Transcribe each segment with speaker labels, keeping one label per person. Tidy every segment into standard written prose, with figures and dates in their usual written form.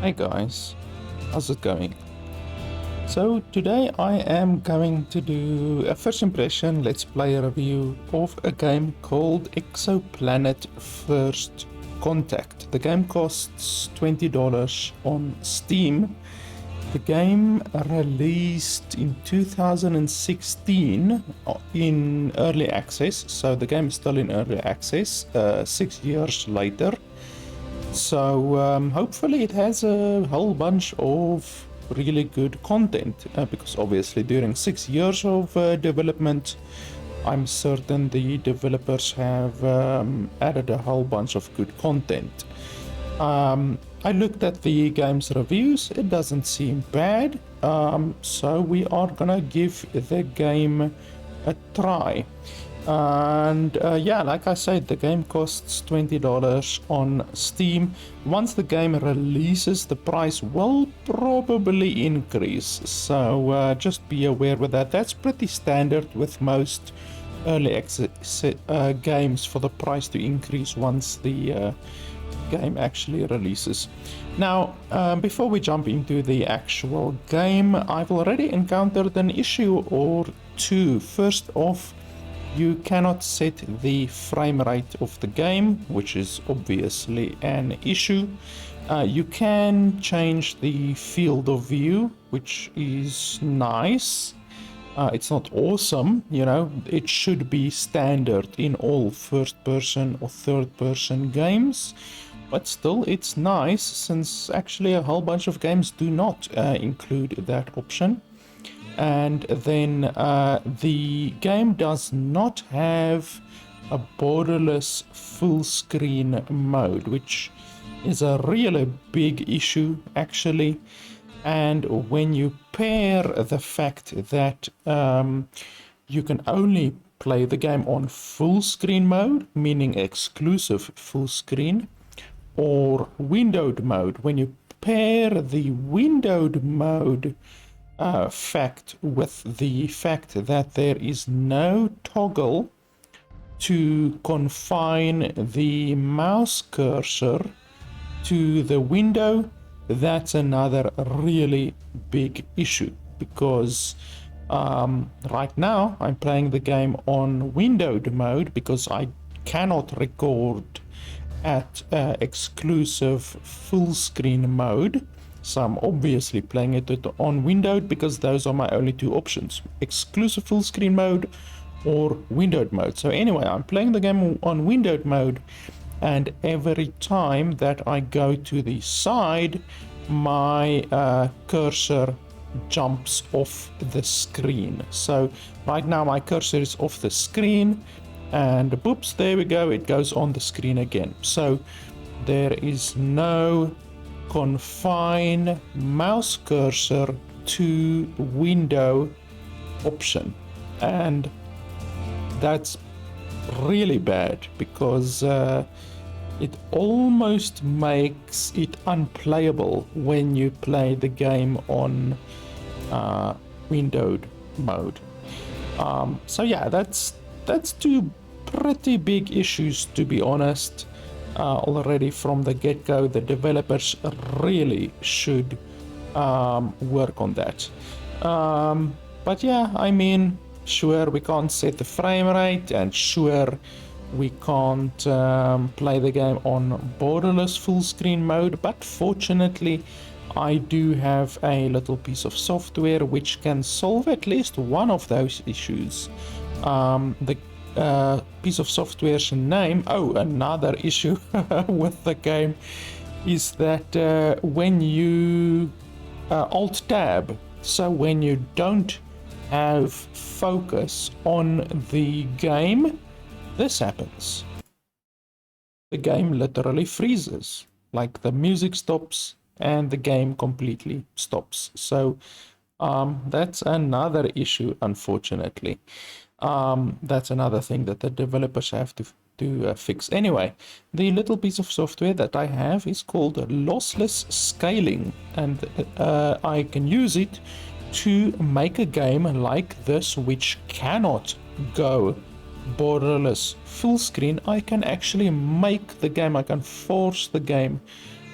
Speaker 1: Hey guys, how's it going? So today I am going to do a first impression let's play review of a game called Exoplanet First Contact. The game costs $20 on Steam. The game released in 2016 in early access, so the game is still in early access 6 years later. So hopefully it has a whole bunch of really good content, because obviously during 6 years of development, I'm certain the developers have added a whole bunch of good content. I looked at the game's reviews, it doesn't seem bad, so we are gonna give the game a try. And yeah, like I said, the game costs $20 on Steam. Once the game releases, the price will probably increase, so just be aware with that. That's pretty standard with most early access games, for the price to increase once the game actually releases. Now, before we jump into the actual game, I've already encountered an issue or two. First off, you cannot set the frame rate of the game, which is obviously an issue. You can change the field of view, which is nice. It's not awesome, you know, it should be standard in all first-person or third-person games, but still it's nice, since actually a whole bunch of games do not include that option. And then the game does not have a borderless full screen mode, which is a really big issue actually. And when you pair the fact that you can only play the game on full screen mode, meaning exclusive full screen, or windowed mode, when you pair the windowed mode fact with the fact that there is no toggle to confine the mouse cursor to the window, that's another really big issue, because right now I'm playing the game on windowed mode because I cannot record at exclusive full screen mode. So I'm obviously playing it on windowed because those are my only two options: exclusive full screen mode or windowed mode. So anyway, I'm playing the game on windowed mode, and every time that I go to the side, my cursor jumps off the screen. So right now my cursor is off the screen, and boops, there we go, it goes on the screen again. So there is no confine mouse cursor to window option, and that's really bad, because it almost makes it unplayable when you play the game on windowed mode. So yeah, that's two pretty big issues, to be honest. Already from the get-go, the developers really should work on that. But yeah, I mean, sure, we can't set the frame rate, and sure, we can't play the game on borderless full screen mode, but fortunately I do have a little piece of software which can solve at least one of those issues. The piece of software's name, another issue with the game is that when you alt tab, so when you don't have focus on the game, this happens. The game literally freezes, like the music stops and the game completely stops. So that's another issue, unfortunately. That's another thing that the developers have to fix. Anyway, the little piece of software that I have is called lossless scaling, and I can use it to make a game like this, which cannot go borderless full screen. I can actually make the game, I can force the game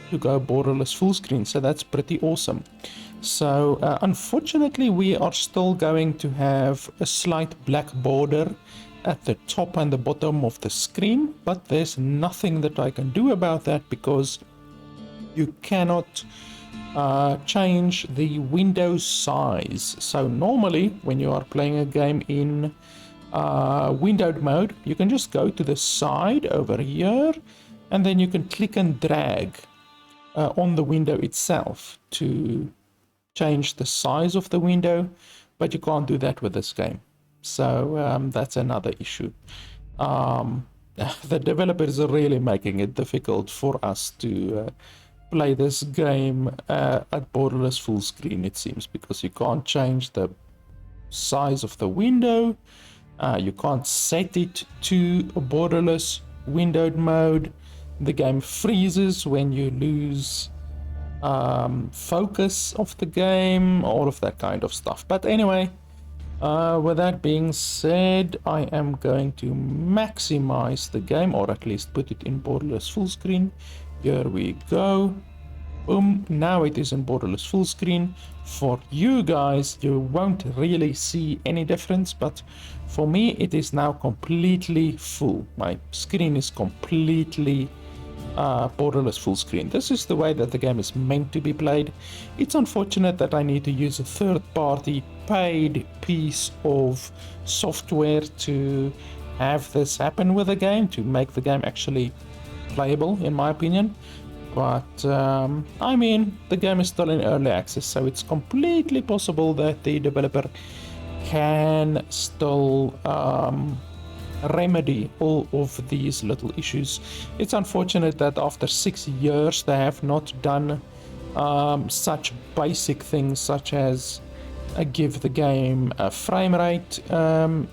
Speaker 1: to go borderless full screen, so that's pretty awesome. So unfortunately we are still going to have a slight black border at the top and the bottom of the screen, but there's nothing that I can do about that because you cannot change the window size. So normally when you are playing a game in windowed mode, you can just go to the side over here and then you can click and drag on the window itself to change the size of the window, but you can't do that with this game. So that's another issue. The developers are really making it difficult for us to play this game at borderless full screen, it seems, because you can't change the size of the window, you can't set it to a borderless windowed mode, the game freezes when you lose focus of the game, all of that kind of stuff. But anyway, with that being said, I am going to maximize the game, or at least put it in borderless full screen. Here we go. Boom, now it is in borderless full screen. For you guys, you won't really see any difference, but for me it is now completely full. My screen is completely borderless full screen. This is the way that the game is meant to be played. It's unfortunate that I need to use a third-party paid piece of software to have this happen with the game, to make the game actually playable, in my opinion. But I mean, the game is still in early access, so it's completely possible that the developer can still remedy all of these little issues. It's unfortunate that after 6 years they have not done such basic things such as give the game a frame rate,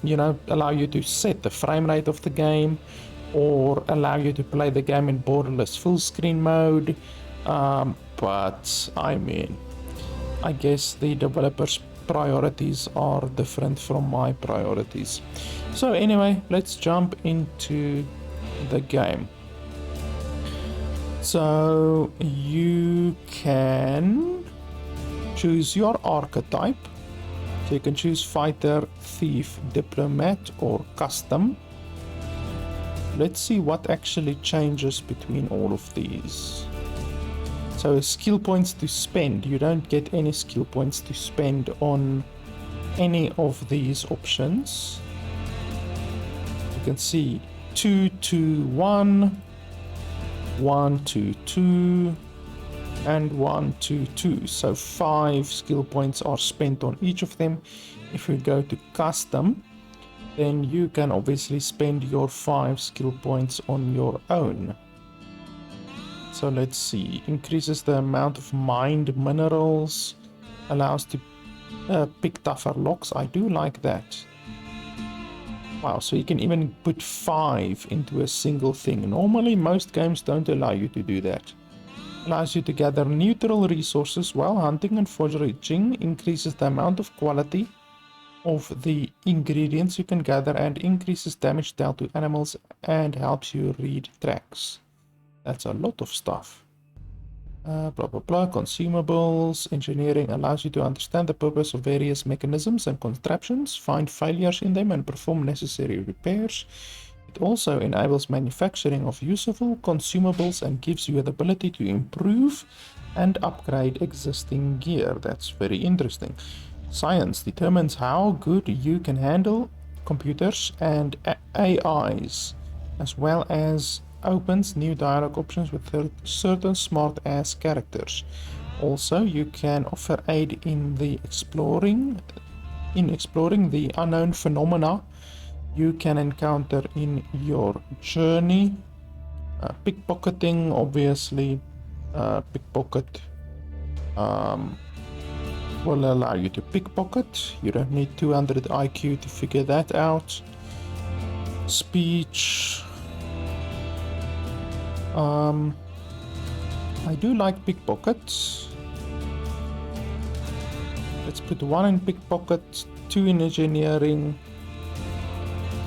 Speaker 1: you know, allow you to set the frame rate of the game, or allow you to play the game in borderless full screen mode. But I mean, I guess the developers' priorities are different from my priorities. So anyway, let's jump into the game. So you can choose your archetype. So you can choose fighter, thief, diplomat, or custom. Let's see what actually changes between all of these. So skill points to spend. You don't get any skill points to spend on any of these options. You can see 2, 2, 1, 1, 2, 2, and 1, 2, 2. So 5 skill points are spent on each of them. If we go to custom, then you can obviously spend your 5 skill points on your own. So let's see, increases the amount of mined minerals, allows to pick tougher locks. I do like that. Wow, so you can even put 5 into a single thing. Normally most games don't allow you to do that. Allows you to gather neutral resources while hunting and foraging, increases the amount of quality of the ingredients you can gather, and increases damage dealt to animals and helps you read tracks. That's a lot of stuff. Blah blah blah. Consumables. Engineering allows you to understand the purpose of various mechanisms and contraptions, find failures in them, and perform necessary repairs. It also enables manufacturing of useful consumables and gives you the ability to improve and upgrade existing gear. That's very interesting. Science determines how good you can handle computers and AIs, as well as opens new dialogue options with certain smart-ass characters. Also, you can offer aid in the exploring the unknown phenomena you can encounter in your journey. Pickpocketing, obviously. Pickpocket will allow you to pickpocket. You don't need 200 IQ to figure that out. Speech. I do like pickpockets. Let's put 1 in pickpocket, 2 in engineering,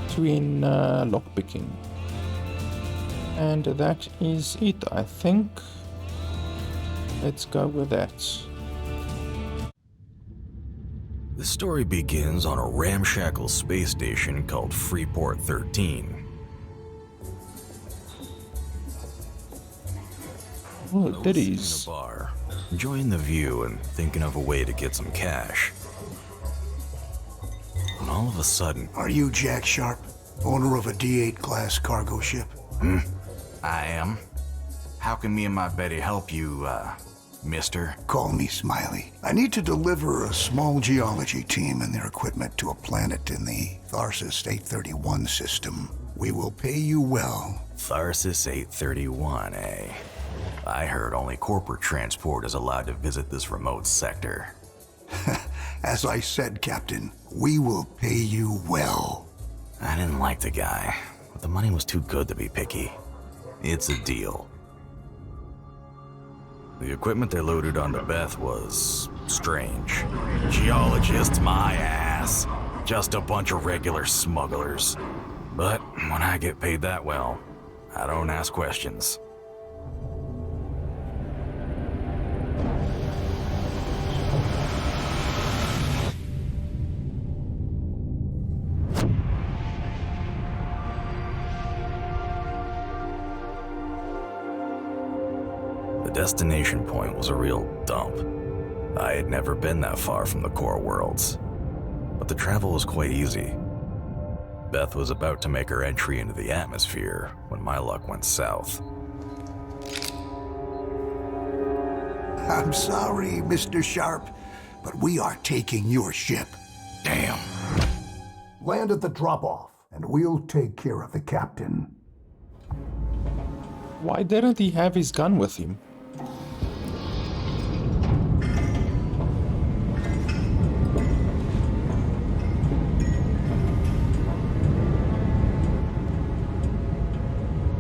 Speaker 1: 2 in lockpicking. And that is it, I think. Let's go with that.
Speaker 2: The story begins on a ramshackle space station called Freeport 13.
Speaker 1: Oh,
Speaker 2: I was
Speaker 1: ditties.
Speaker 2: sitting in a bar, enjoying the view and thinking of a way to get some cash. And all of a sudden...
Speaker 3: Are you Jack Sharp, owner of a D8 class cargo ship?
Speaker 2: I am. How can me and my Betty help you, mister?
Speaker 3: Call me Smiley. I need to deliver a small geology team and their equipment to a planet in the Tharsis 831 system. We will pay you well.
Speaker 2: Tharsis 831, eh? I heard only corporate transport is allowed to visit this remote sector.
Speaker 3: As I said, Captain, we will pay you well.
Speaker 2: I didn't like the guy, but the money was too good to be picky. It's a deal. The equipment they loaded onto Beth was strange. Geologists, my ass. Just a bunch of regular smugglers. But when I get paid that well, I don't ask questions. The destination point was a real dump. I had never been that far from the core worlds, but the travel was quite easy. Beth was about to make her entry into the atmosphere when my luck went south.
Speaker 3: I'm sorry, Mr. Sharp, but we are taking your ship.
Speaker 2: Damn.
Speaker 3: Land at the drop-off, and we'll take care of the captain.
Speaker 1: Why didn't he have his gun with him?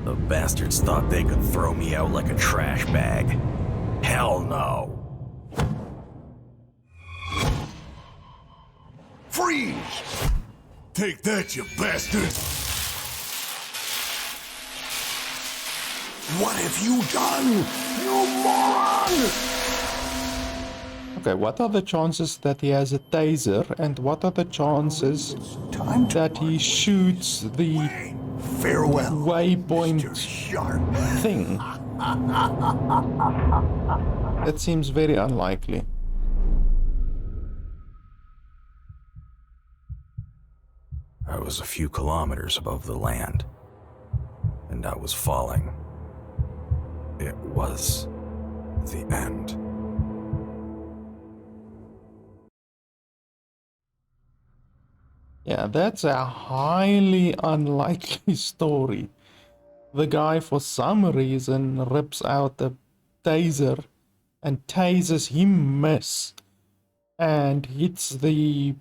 Speaker 2: The bastards thought they could throw me out like a trash bag. Hell no.
Speaker 3: Freeze!
Speaker 4: Take that, you bastard!
Speaker 3: What have you done, you moron?
Speaker 1: Okay, what are the chances that he has a taser, and what are the chances
Speaker 3: Time to
Speaker 1: that he shoots the
Speaker 3: farewell,
Speaker 1: waypoint
Speaker 3: Mr. Sharp.
Speaker 1: thing? That seems very unlikely.
Speaker 2: I was a few kilometers above the land, and I was falling. It was the end.
Speaker 1: Yeah, that's a highly unlikely story. The guy, for some reason, rips out the taser and tases him miss and hits the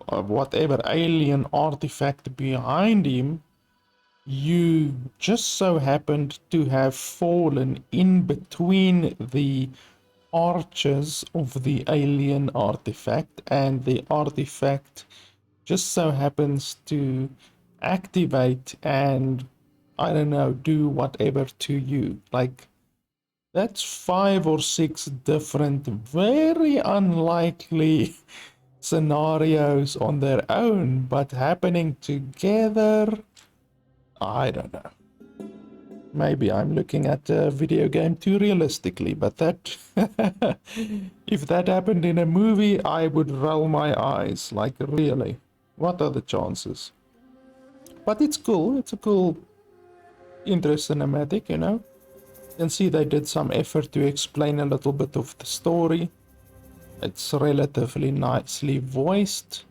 Speaker 1: whatever alien artifact behind him. You just so happened to have fallen in between the arches of the alien artifact, and the artifact just so happens to activate and, I don't know, do whatever to you. Like, that's 5 or 6 different, very unlikely scenarios on their own, but happening together, I don't know. Maybe I'm looking at the video game too realistically, but that if that happened in a movie, I would roll my eyes. Like, really, what are the chances? But it's cool. It's a cool intro cinematic, you know. You can see they did some effort to explain a little bit of the story. It's relatively nicely voiced.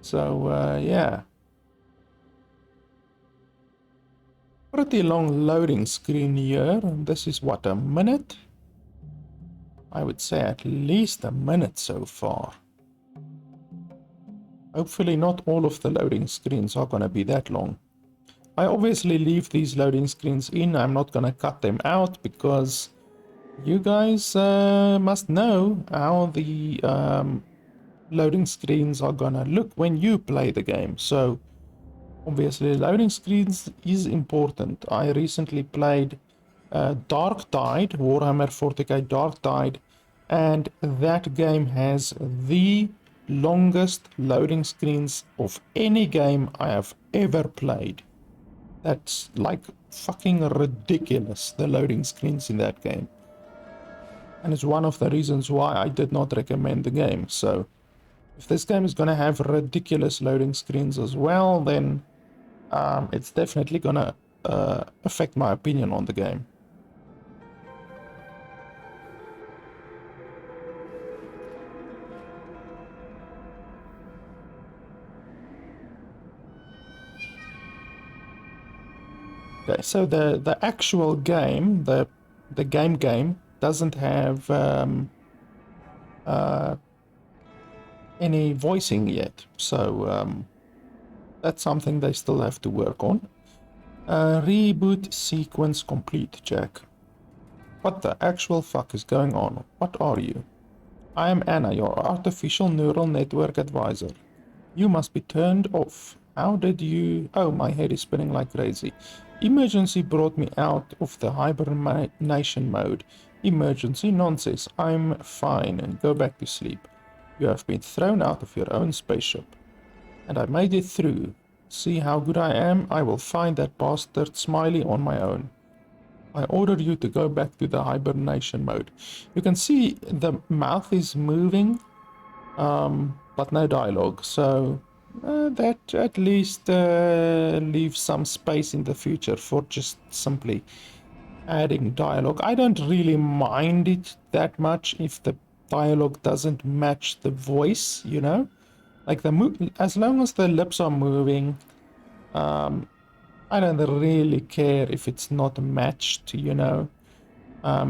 Speaker 1: So, yeah. Pretty long loading screen here. This is what, a minute? I would say at least a minute so far. Hopefully not all of the loading screens are gonna be that long. I obviously leave these loading screens in. I'm not gonna cut them out because you guys must know how the loading screens are gonna look when you play the game. So obviously loading screens is important. I recently played Dark Tide, Warhammer 40k Dark Tide, and that game has the longest loading screens of any game I have ever played. That's like fucking ridiculous, the loading screens in that game. And it's one of the reasons why I did not recommend the game. So if this game is going to have ridiculous loading screens as well, then it's definitely going to affect my opinion on the game. Okay, so the actual game, the game doesn't have any voicing yet, so that's something they still have to work on. Reboot sequence complete, Jack. What the actual fuck is going on? What are you? I am Anna, your artificial neural network advisor. You must be turned off. How did you... Oh, my head is spinning like crazy. Emergency brought me out of the hibernation mode. Emergency nonsense. I'm fine and go back to sleep. You have been thrown out of your own spaceship. And I made it through. See how good I am? I will find that bastard Smiley on my own. I order you to go back to the hibernation mode. You can see the mouth is moving, but no dialogue. So that at least leaves some space in the future for just simply adding dialogue. I don't really mind it that much if the dialogue doesn't match the voice, you know? Like as long as the lips are moving, I don't really care if it's not matched, you know.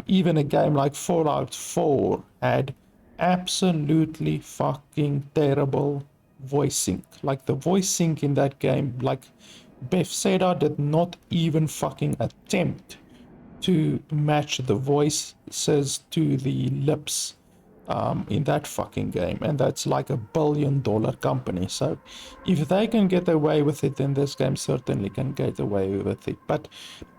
Speaker 1: Even a game like Fallout 4 had absolutely fucking terrible voice sync. Like the voice sync in that game, like Bethesda did not even fucking attempt to match the voices to the lips in that fucking game, and that's like $1 billion company. So if they can get away with it, then this game certainly can get away with it. But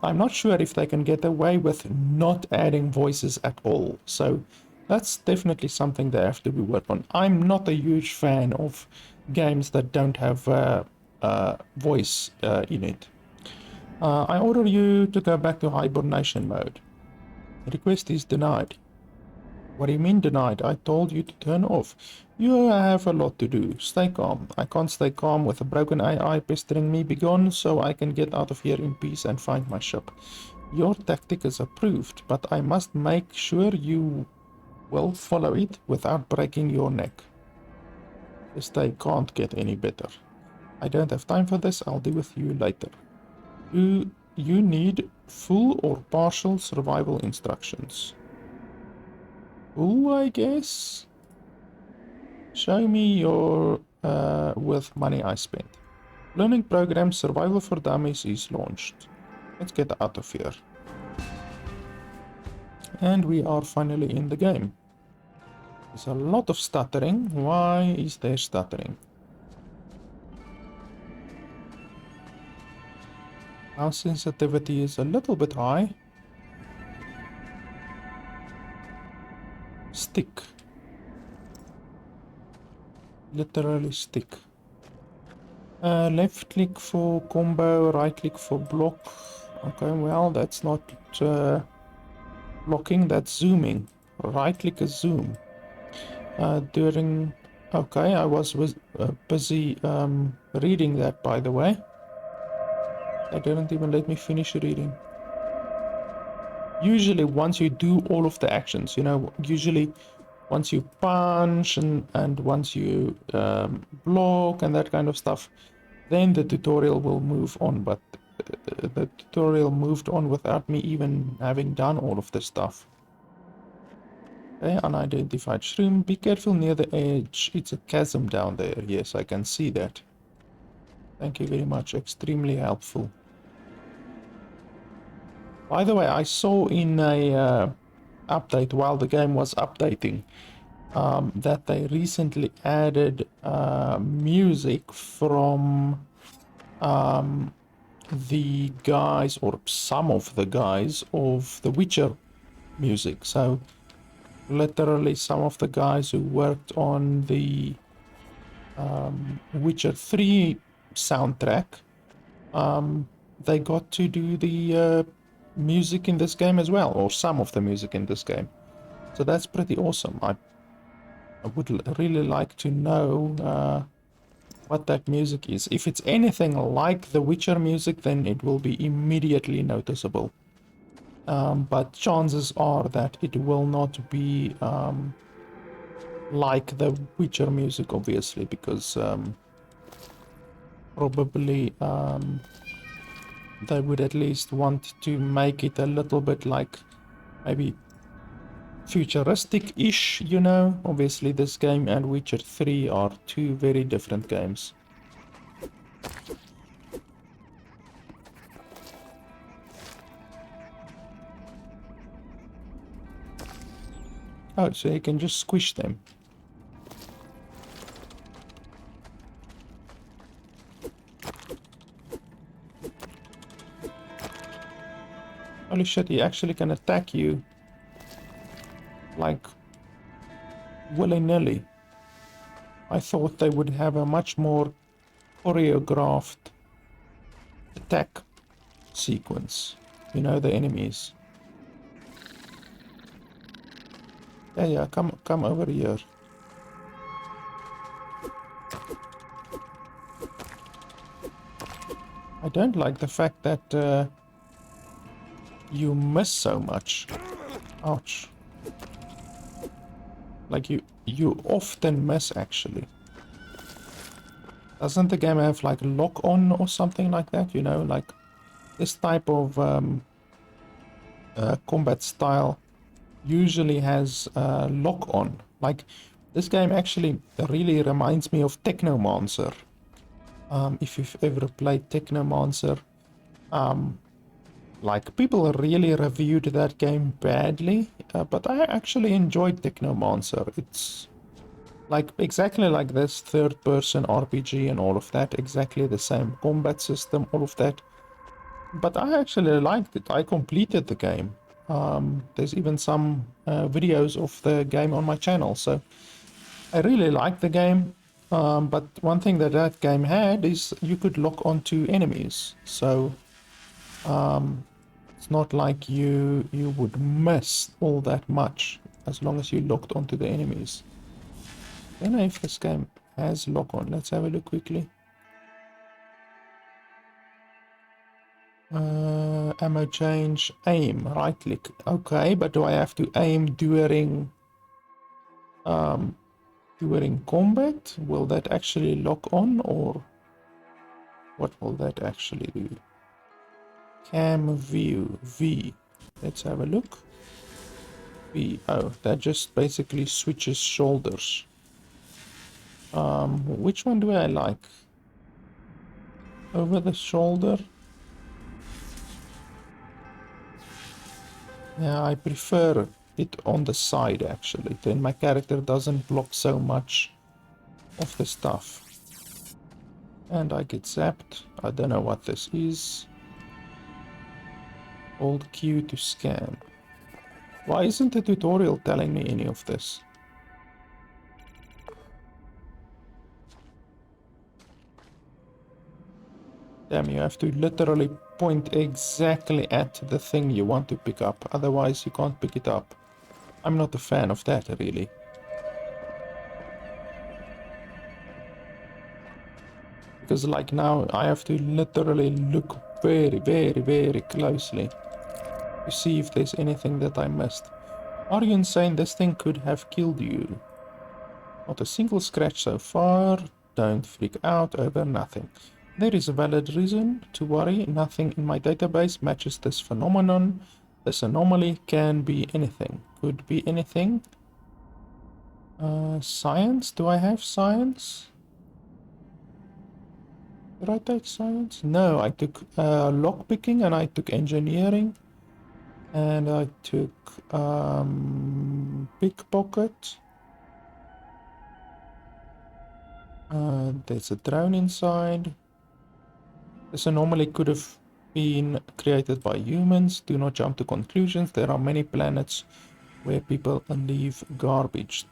Speaker 1: I'm not sure if they can get away with not adding voices at all. So that's definitely something they have to be worked on. I'm not a huge fan of games that don't have voice in it. I order you to go back to hibernation mode. Request is denied. What do you mean denied? I told you to turn off. You have a lot to do. Stay calm. I can't stay calm with a broken AI pestering me. Begone so I can get out of here in peace and find my ship. Your tactic is approved, but I must make sure you will follow it without breaking your neck. This day can't get any better. I don't have time for this. I'll deal with you later. You need full or partial survival instructions. Full, I guess? Show me your with money I spent. Learning program Survival for Dummies is launched. Let's get out of here. And we are finally in the game. There's a lot of stuttering. Why is there stuttering? Mouse sensitivity is a little bit high. Stick. Literally stick. Left click for combo, right click for block. Okay, well, that's not blocking, that's zooming. Right click is zoom. Okay, I was busy reading that, by the way. They didn't even let me finish reading. Usually once you do all of the actions, you know, usually once you punch and once you block and that kind of stuff, then the tutorial will move on. But the tutorial moved on without me even having done all of this stuff. Okay, unidentified shroom. Be careful near the edge. It's a chasm down there. Yes, I can see that. Thank you very much. Extremely helpful. By the way, I saw in a update while the game was updating that they recently added music from the guys, or some of the guys, of the Witcher music. So literally some of the guys who worked on the Witcher 3 soundtrack, they got to do the music in this game as well, or some of the music in this game. So that's pretty awesome. I would really like to know what that music is. If it's anything like the Witcher music, then it will be immediately noticeable. But chances are that it will not be like the Witcher music, obviously, because probably they would at least want to make it a little bit like maybe futuristic-ish, you know. Obviously this game and Witcher 3 are two very different games. Oh, so you can just squish them. Holy shit, he actually can attack you like willy-nilly. I thought they would have a much more choreographed attack sequence. You know, the enemies. Yeah, come over here. I don't like the fact that you miss so much. Ouch. Like you often miss, actually. Doesn't the game have like lock on or something like that? You know, like this type of combat style usually has lock on. Like this game actually really reminds me of Technomancer. If you've ever played Technomancer, like people really reviewed that game badly, but I actually enjoyed Technomancer. It's like exactly like this third-person RPG and all of that, exactly the same combat system, all of that. But I actually liked it. I completed the game. There's even some videos of the game on my channel, so I really liked the game. But one thing that that game had is you could lock onto enemies, so it's not like you would miss all that much as long as you locked onto the enemies. I don't know if this game has lock on. Let's have a look quickly. Ammo change, aim, right click. Okay, but do I have to aim during combat? Will that actually lock on, or what will that actually do? Cam view, V. Let's have a look. V. Oh, that just basically switches shoulders. Which one do I like? Over the shoulder? Yeah, I prefer it on the side, actually. Then my character doesn't block so much of the stuff. And I get zapped. I don't know what this is. Hold Q to scan. Why isn't the tutorial telling me any of this? Damn, you have to literally point exactly at the thing you want to pick up, otherwise you can't pick it up. I'm not a fan of that, really. Because like now, I have to literally look very, very, very closely to see if there's anything that I missed. Are you insane? This thing could have killed you. Not a single scratch so far. Don't freak out over nothing. There is a valid reason to worry. Nothing in my database matches this phenomenon. This anomaly can be anything. Could be anything. Science? Do I have science? Did I take science? No, I took lockpicking and I took engineering. And I took pickpocket. There's a drone inside. This anomaly could have been created by humans. Do not jump to conclusions. There are many planets where people leave garbage.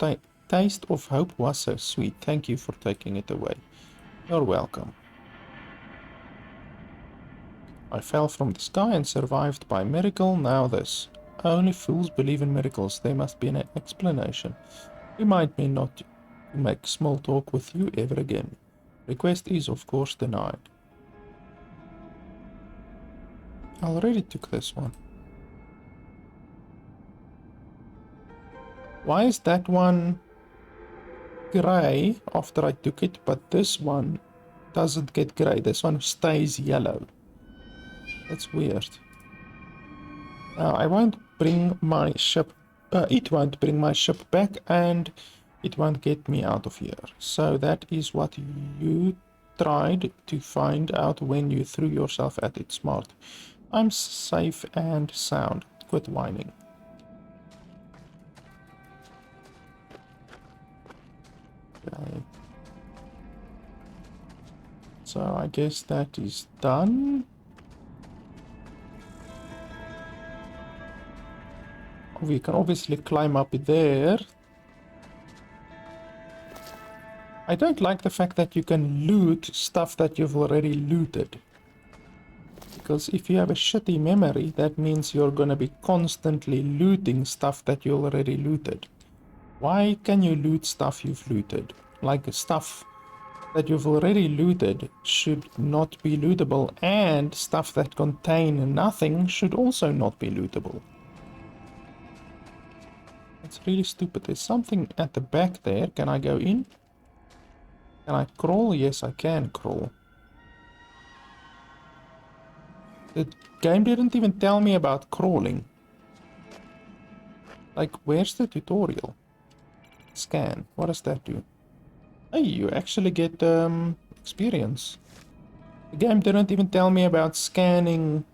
Speaker 1: Taste of hope was so sweet. Thank you for taking it away. You're welcome. I fell from the sky and survived by miracle. Now this. Only fools believe in miracles. There must be an explanation. Remind me not to make small talk with you ever again. Request is of course denied. I already took this one. Why is that one grey after I took it, but this one doesn't get grey? This one stays yellow. That's weird. I won't bring my ship. It won't bring my ship back, and it won't get me out of here. So that is what you tried to find out when you threw yourself at it. Smart. I'm safe and sound. Quit whining. Okay. So I guess that is done. We can obviously climb up there. I don't like the fact that you can loot stuff that you've already looted. Because if you have a shitty memory, that means you're gonna be constantly looting stuff that you already looted. Why can you loot stuff you've looted? Like stuff that you've already looted should not be lootable, and stuff that contain nothing should also not be lootable. It's really stupid. There's something at the back there. Can I go in? Can I crawl? Yes, I can crawl. The game didn't even tell me about crawling. Like, where's the tutorial? Scan. What does that do? Hey, you actually get experience. The game didn't even tell me about scanning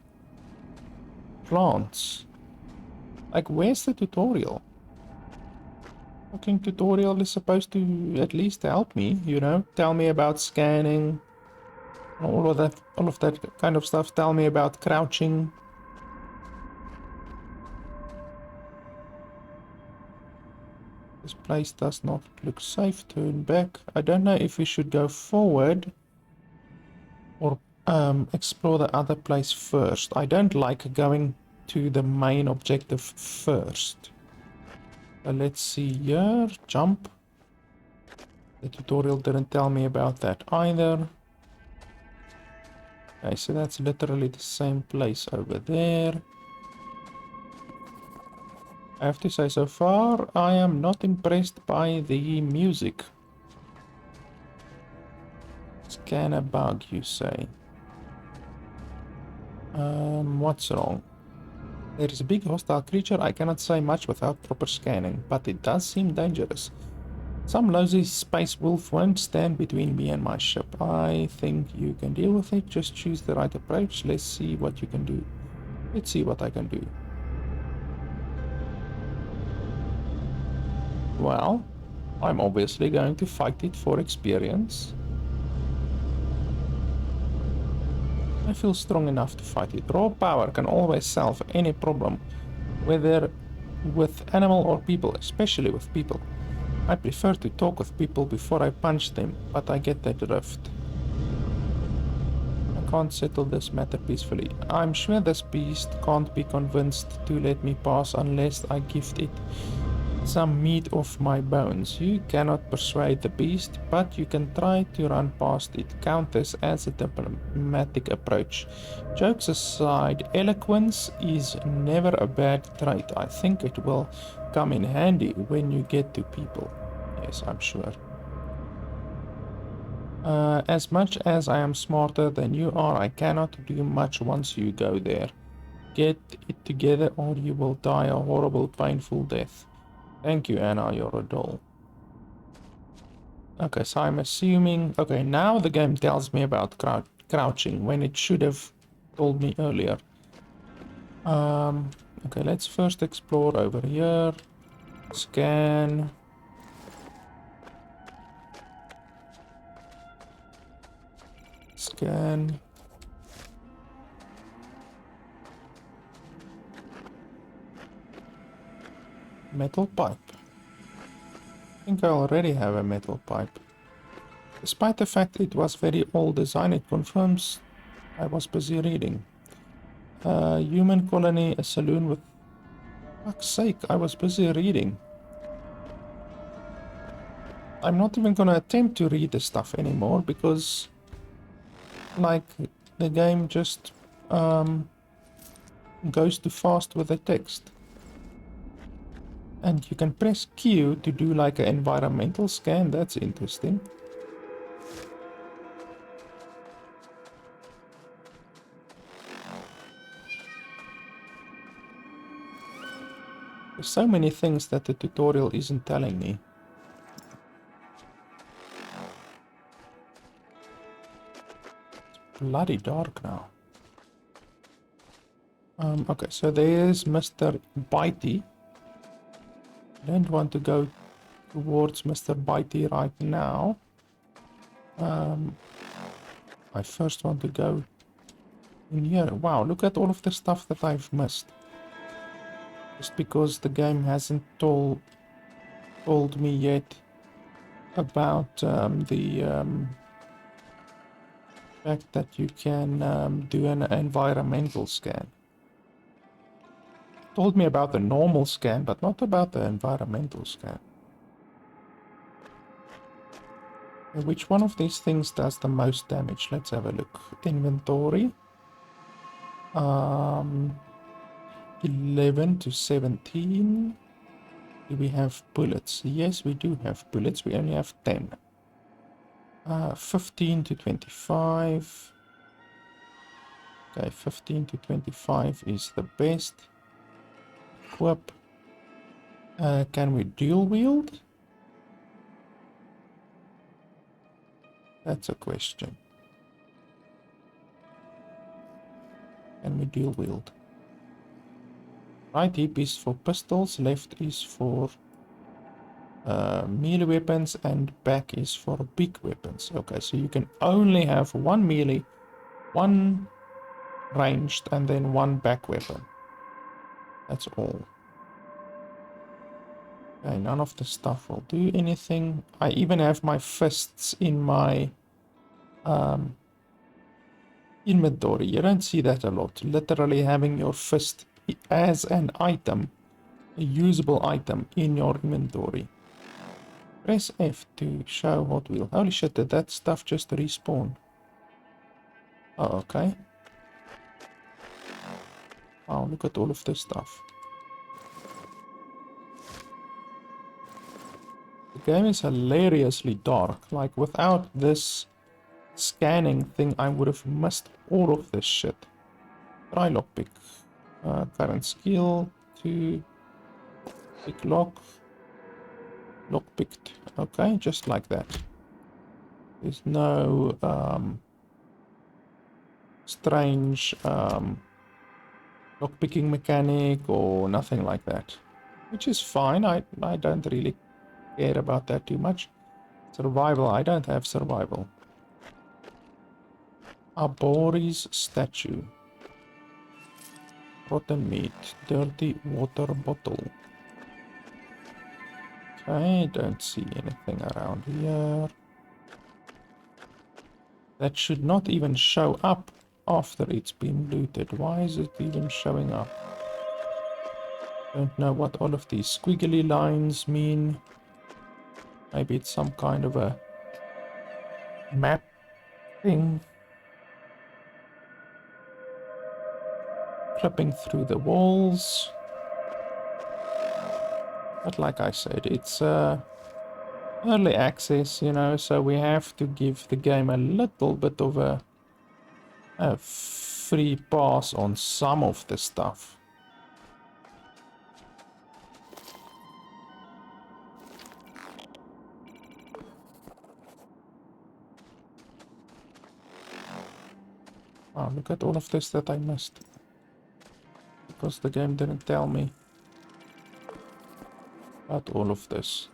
Speaker 1: plants. Like, where's the tutorial? Fucking tutorial is supposed to at least help me, you know? Tell me about scanning. All of that kind of stuff. Tell me about crouching. This place does not look safe. Turn back. I don't know if we should go forward or explore the other place first. I don't like going to the main objective first. Let's see here. Jump. The tutorial didn't tell me about that either. Okay, so that's literally the same place over there. I have to say, so far, I am not impressed by the music. Scan a bug, you say. What's wrong? There is a big hostile creature. I cannot say much without proper scanning, but it does seem dangerous. Some lousy space wolf won't stand between me and my ship. I think you can deal with it. Just choose the right approach. Let's see what you can do. Let's see what I can do. Well, I'm obviously going to fight it for experience. I feel strong enough to fight it. Raw power can always solve any problem, whether with animal or people, especially with people. I prefer to talk with people before I punch them, but I get the drift. I can't settle this matter peacefully. I'm sure this beast can't be convinced to let me pass unless I gift it some meat off my bones. You cannot persuade the beast, but you can try to run past it. Count this as a diplomatic approach. Jokes aside, eloquence is never a bad trait. I think it will come in handy when you get to people. Yes, I'm sure. As much as I am smarter than you are, I cannot do much once you go there. Get it together or you will die a horrible, painful death. Thank you, Anna, you're a doll. Okay, so I'm assuming... Okay, now the game tells me about crouching, when it should have told me earlier. Okay, let's first explore over here. Scan. Scan. Metal pipe. I think I already have a metal pipe. Despite the fact it was very old design, it confirms I was busy reading. Human colony, a saloon with... Fuck's sake, I was busy reading. I'm not even gonna attempt to read the stuff anymore because... like, the game just goes too fast with the text. And you can press Q to do like an environmental scan. That's interesting. There's so many things that the tutorial isn't telling me. It's bloody dark now. Okay, so there's Mr. Bitey. I don't want to go towards Mr. Bitey right now. I first want to go in here. Wow, look at all of the stuff that I've missed. Just because the game hasn't told me yet about the fact that you can do an environmental scan. Told me about the normal scan, but not about the environmental scan. Which one of these things does the most damage? Let's have a look. Inventory. 11 to 17. Do we have bullets? Yes, we do have bullets. We only have 10. 15 to 25. Okay, 15 to 25 is the best. Equip. Can we dual wield? That's a question. Can we dual wield? Right hip is for pistols, left is for melee weapons, and back is for big weapons. Okay, so you can only have one melee, one ranged, and then one back weapon. That's all. Okay, none of the stuff will do anything. I even have my fists in my inventory. You don't see that a lot. Literally having your fist as an item, a usable item in your inventory. Press F to show Hot Wheel. Holy shit, did that stuff just respawn? Oh, okay. Wow, look at all of this stuff. The game is hilariously dark. Like, without this scanning thing, I would have missed all of this shit. Try lockpick. Current skill to pick lock. Lockpicked. Okay, just like that. There's no strange lockpicking mechanic or nothing like that. Which is fine. I don't really care about that too much. Survival. I don't have survival. Arbori's statue. Rotten meat. Dirty water bottle. Okay, don't see anything around here. That should not even show up after it's been looted. Why is it even showing up? Don't know what all of these squiggly lines mean. Maybe it's some kind of a map thing. Clipping through the walls. But like I said, it's early access, you know, so we have to give the game a little bit of a free pass on some of the stuff. Oh, look at all of this that I missed. Because the game didn't tell me about all of this.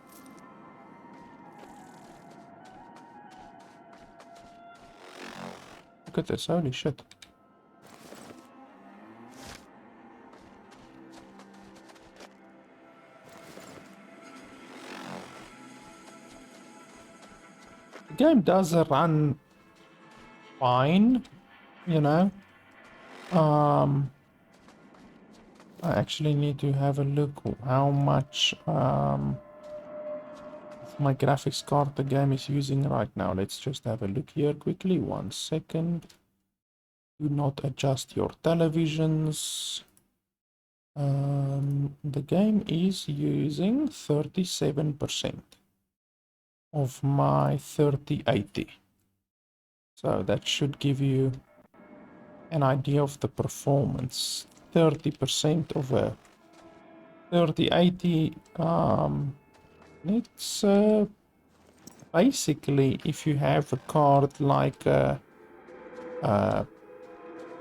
Speaker 1: Look at this, holy shit. game does run fine, you know. I actually need to have a look how much my graphics card the game is using right now. Let's just have a look here quickly. 1 second. Do not adjust your televisions. The game is using 37% of my 3080. So that should give you an idea of the performance. 30% of a 3080. It's basically, if you have a card like a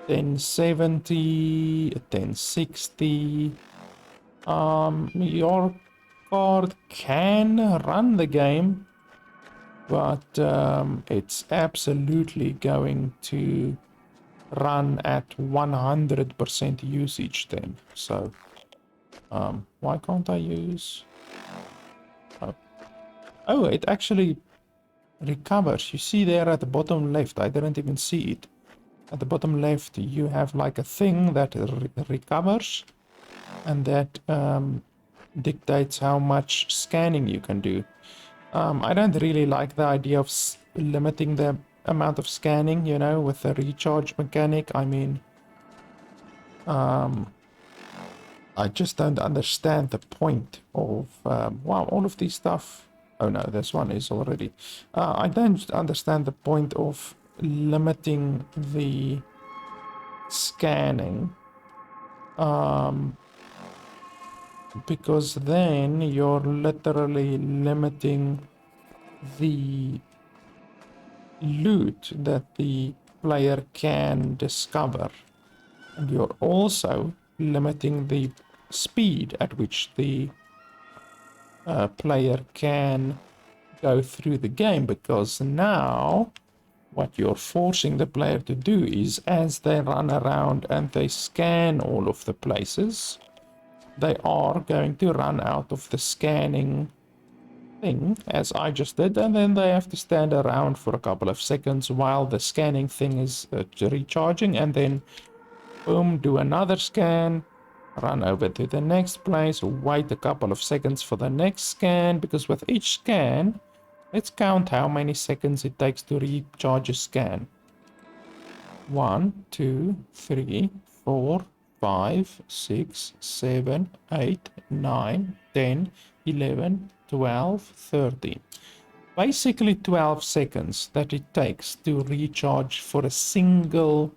Speaker 1: 1070, a 1060, your card can run the game, but it's absolutely going to run at 100% usage then. So why can't I use... Oh, it actually recovers. You see there at the bottom left, I didn't even see it. At the bottom left, you have like a thing that recovers, and that dictates how much scanning you can do. I don't really like the idea of limiting the amount of scanning, you know, with the recharge mechanic. I mean, I just don't understand the point of, wow, all of these stuff. Oh no, this one is already. I don't understand the point of limiting the scanning. Because then you're literally limiting the loot that the player can discover. And you're also limiting the speed at which the player can go through the game, because now what you're forcing the player to do is, as they run around and they scan all of the places, they are going to run out of the scanning thing, as I just did, and then they have to stand around for a couple of seconds while the scanning thing is recharging, and then boom, do another scan, run over to the next place, wait a couple of seconds for the next scan, because with each scan, let's count how many seconds it takes to recharge a scan. 1, 2, 3, 4, 5, 6, 7, 8, 9, 10, 11, 12, 13. Basically 12 seconds that it takes to recharge for a single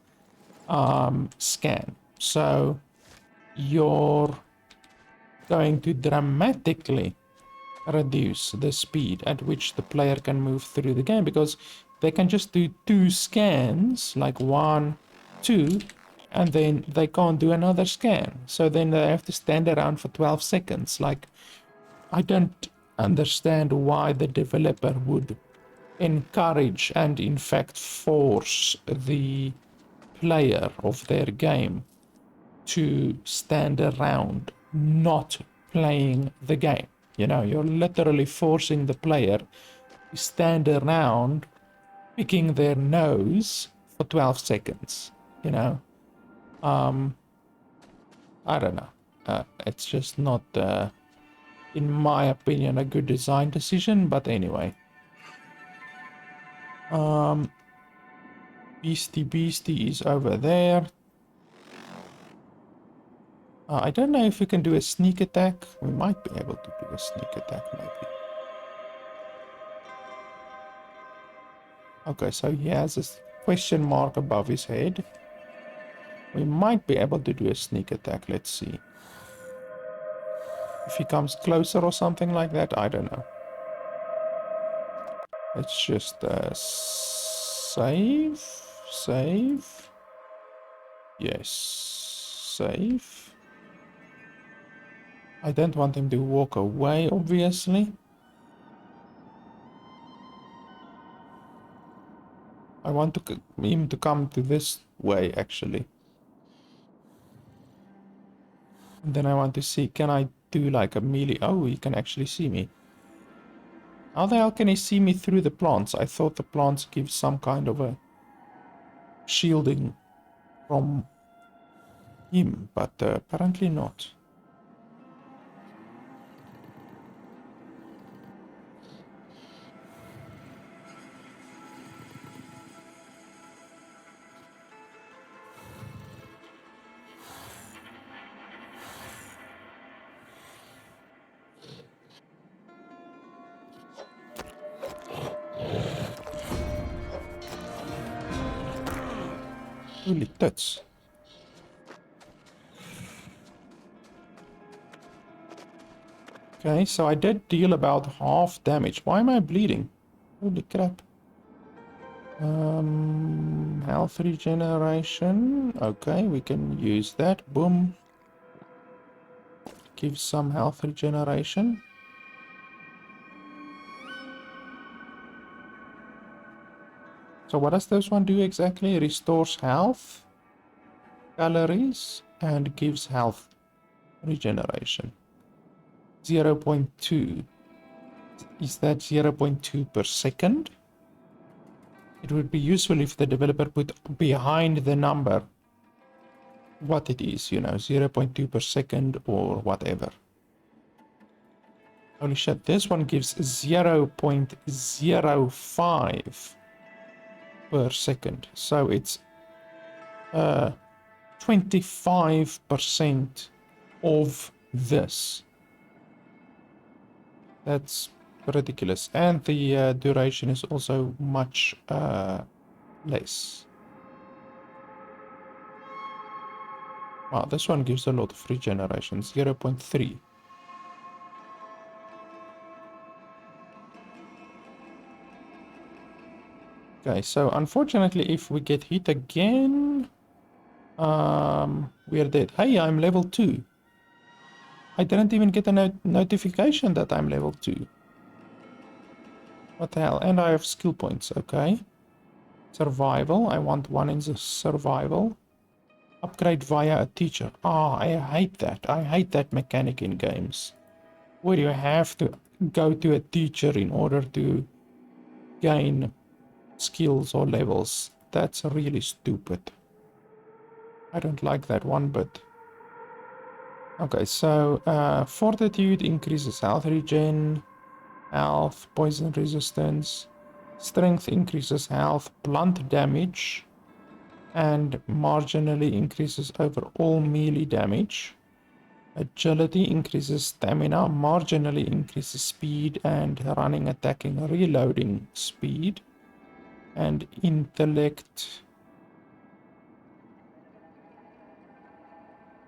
Speaker 1: scan. So you're going to dramatically reduce the speed at which the player can move through the game, because they can just do 2 scans, like 1, 2, and then they can't do another scan. So then they have to stand around for 12 seconds. Like, I don't understand why the developer would encourage and in fact force the player of their game to stand around not playing the game. You know, you're literally forcing the player to stand around picking their nose for 12 seconds, you know. I don't know. It's just not, in my opinion, a good design decision, but anyway. Beastie is over there. I don't know if we can do a sneak attack. We might be able to do a sneak attack, maybe. Okay, so he has a question mark above his head. We might be able to do a sneak attack. Let's see. If he comes closer or something like that, I don't know. Let's just save. Save. Yes. Save. I don't want him to walk away, obviously. I want him to come to this way, actually. And then I want to see, can I do like a melee? Oh, he can actually see me. How the hell can he see me through the plants? I thought the plants give some kind of a shielding from him, but apparently not. Holy tits. Okay, so I did deal about half damage. Why am I bleeding? Holy crap. Health regeneration. Okay, we can use that. Boom. Give some health regeneration. So what does this one do exactly? Restores health, calories, and gives health regeneration. 0.2. Is that 0.2 per second? It would be useful if the developer put behind the number what it is, you know, 0.2 per second or whatever. Holy shit, this one gives 0.05 per second. So it's 25% of this. That's ridiculous. And the duration is also much less. Wow, this one gives a lot of regeneration, 0.3. Okay, so unfortunately, if we get hit again, we are dead. Hey, I'm level 2. I didn't even get a notification that I'm level 2. What the hell? And I have skill points, okay. Survival, I want one in the survival. Upgrade via a teacher. Ah, I hate that. I hate that mechanic in games, where you have to go to a teacher in order to gain skills or levels. That's really stupid. I don't like that one, but... Okay, so fortitude increases health regen, health, poison resistance, strength increases health, blunt damage, and marginally increases overall melee damage. Agility increases stamina, marginally increases speed and running, attacking, reloading speed. And intellect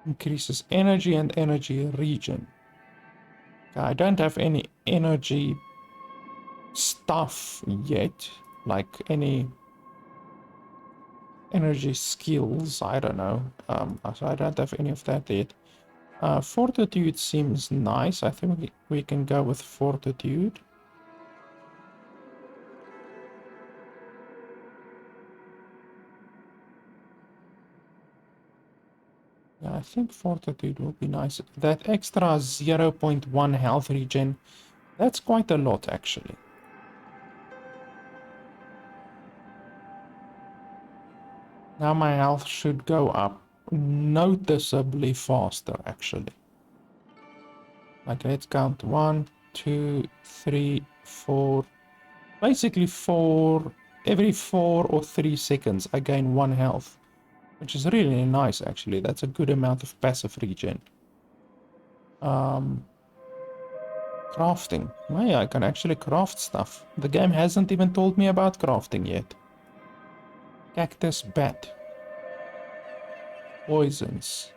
Speaker 1: increases energy and energy regen. I don't have any energy stuff yet, like any energy skills, I don't know. So I don't have any of that yet. Fortitude seems nice. I think we can go with fortitude. Yeah, I think fortitude will be nice. That extra 0.1 health regen, that's quite a lot actually. Now my health should go up noticeably faster actually. Like, let's count 1, 2, 3, 4. Basically every 4 or 3 seconds I gain 1 health, which is really nice actually. That's a good amount of passive regen. Crafting. Oh, yeah, I can actually craft stuff. The game hasn't even told me about crafting yet. Cactus bat. Poisons.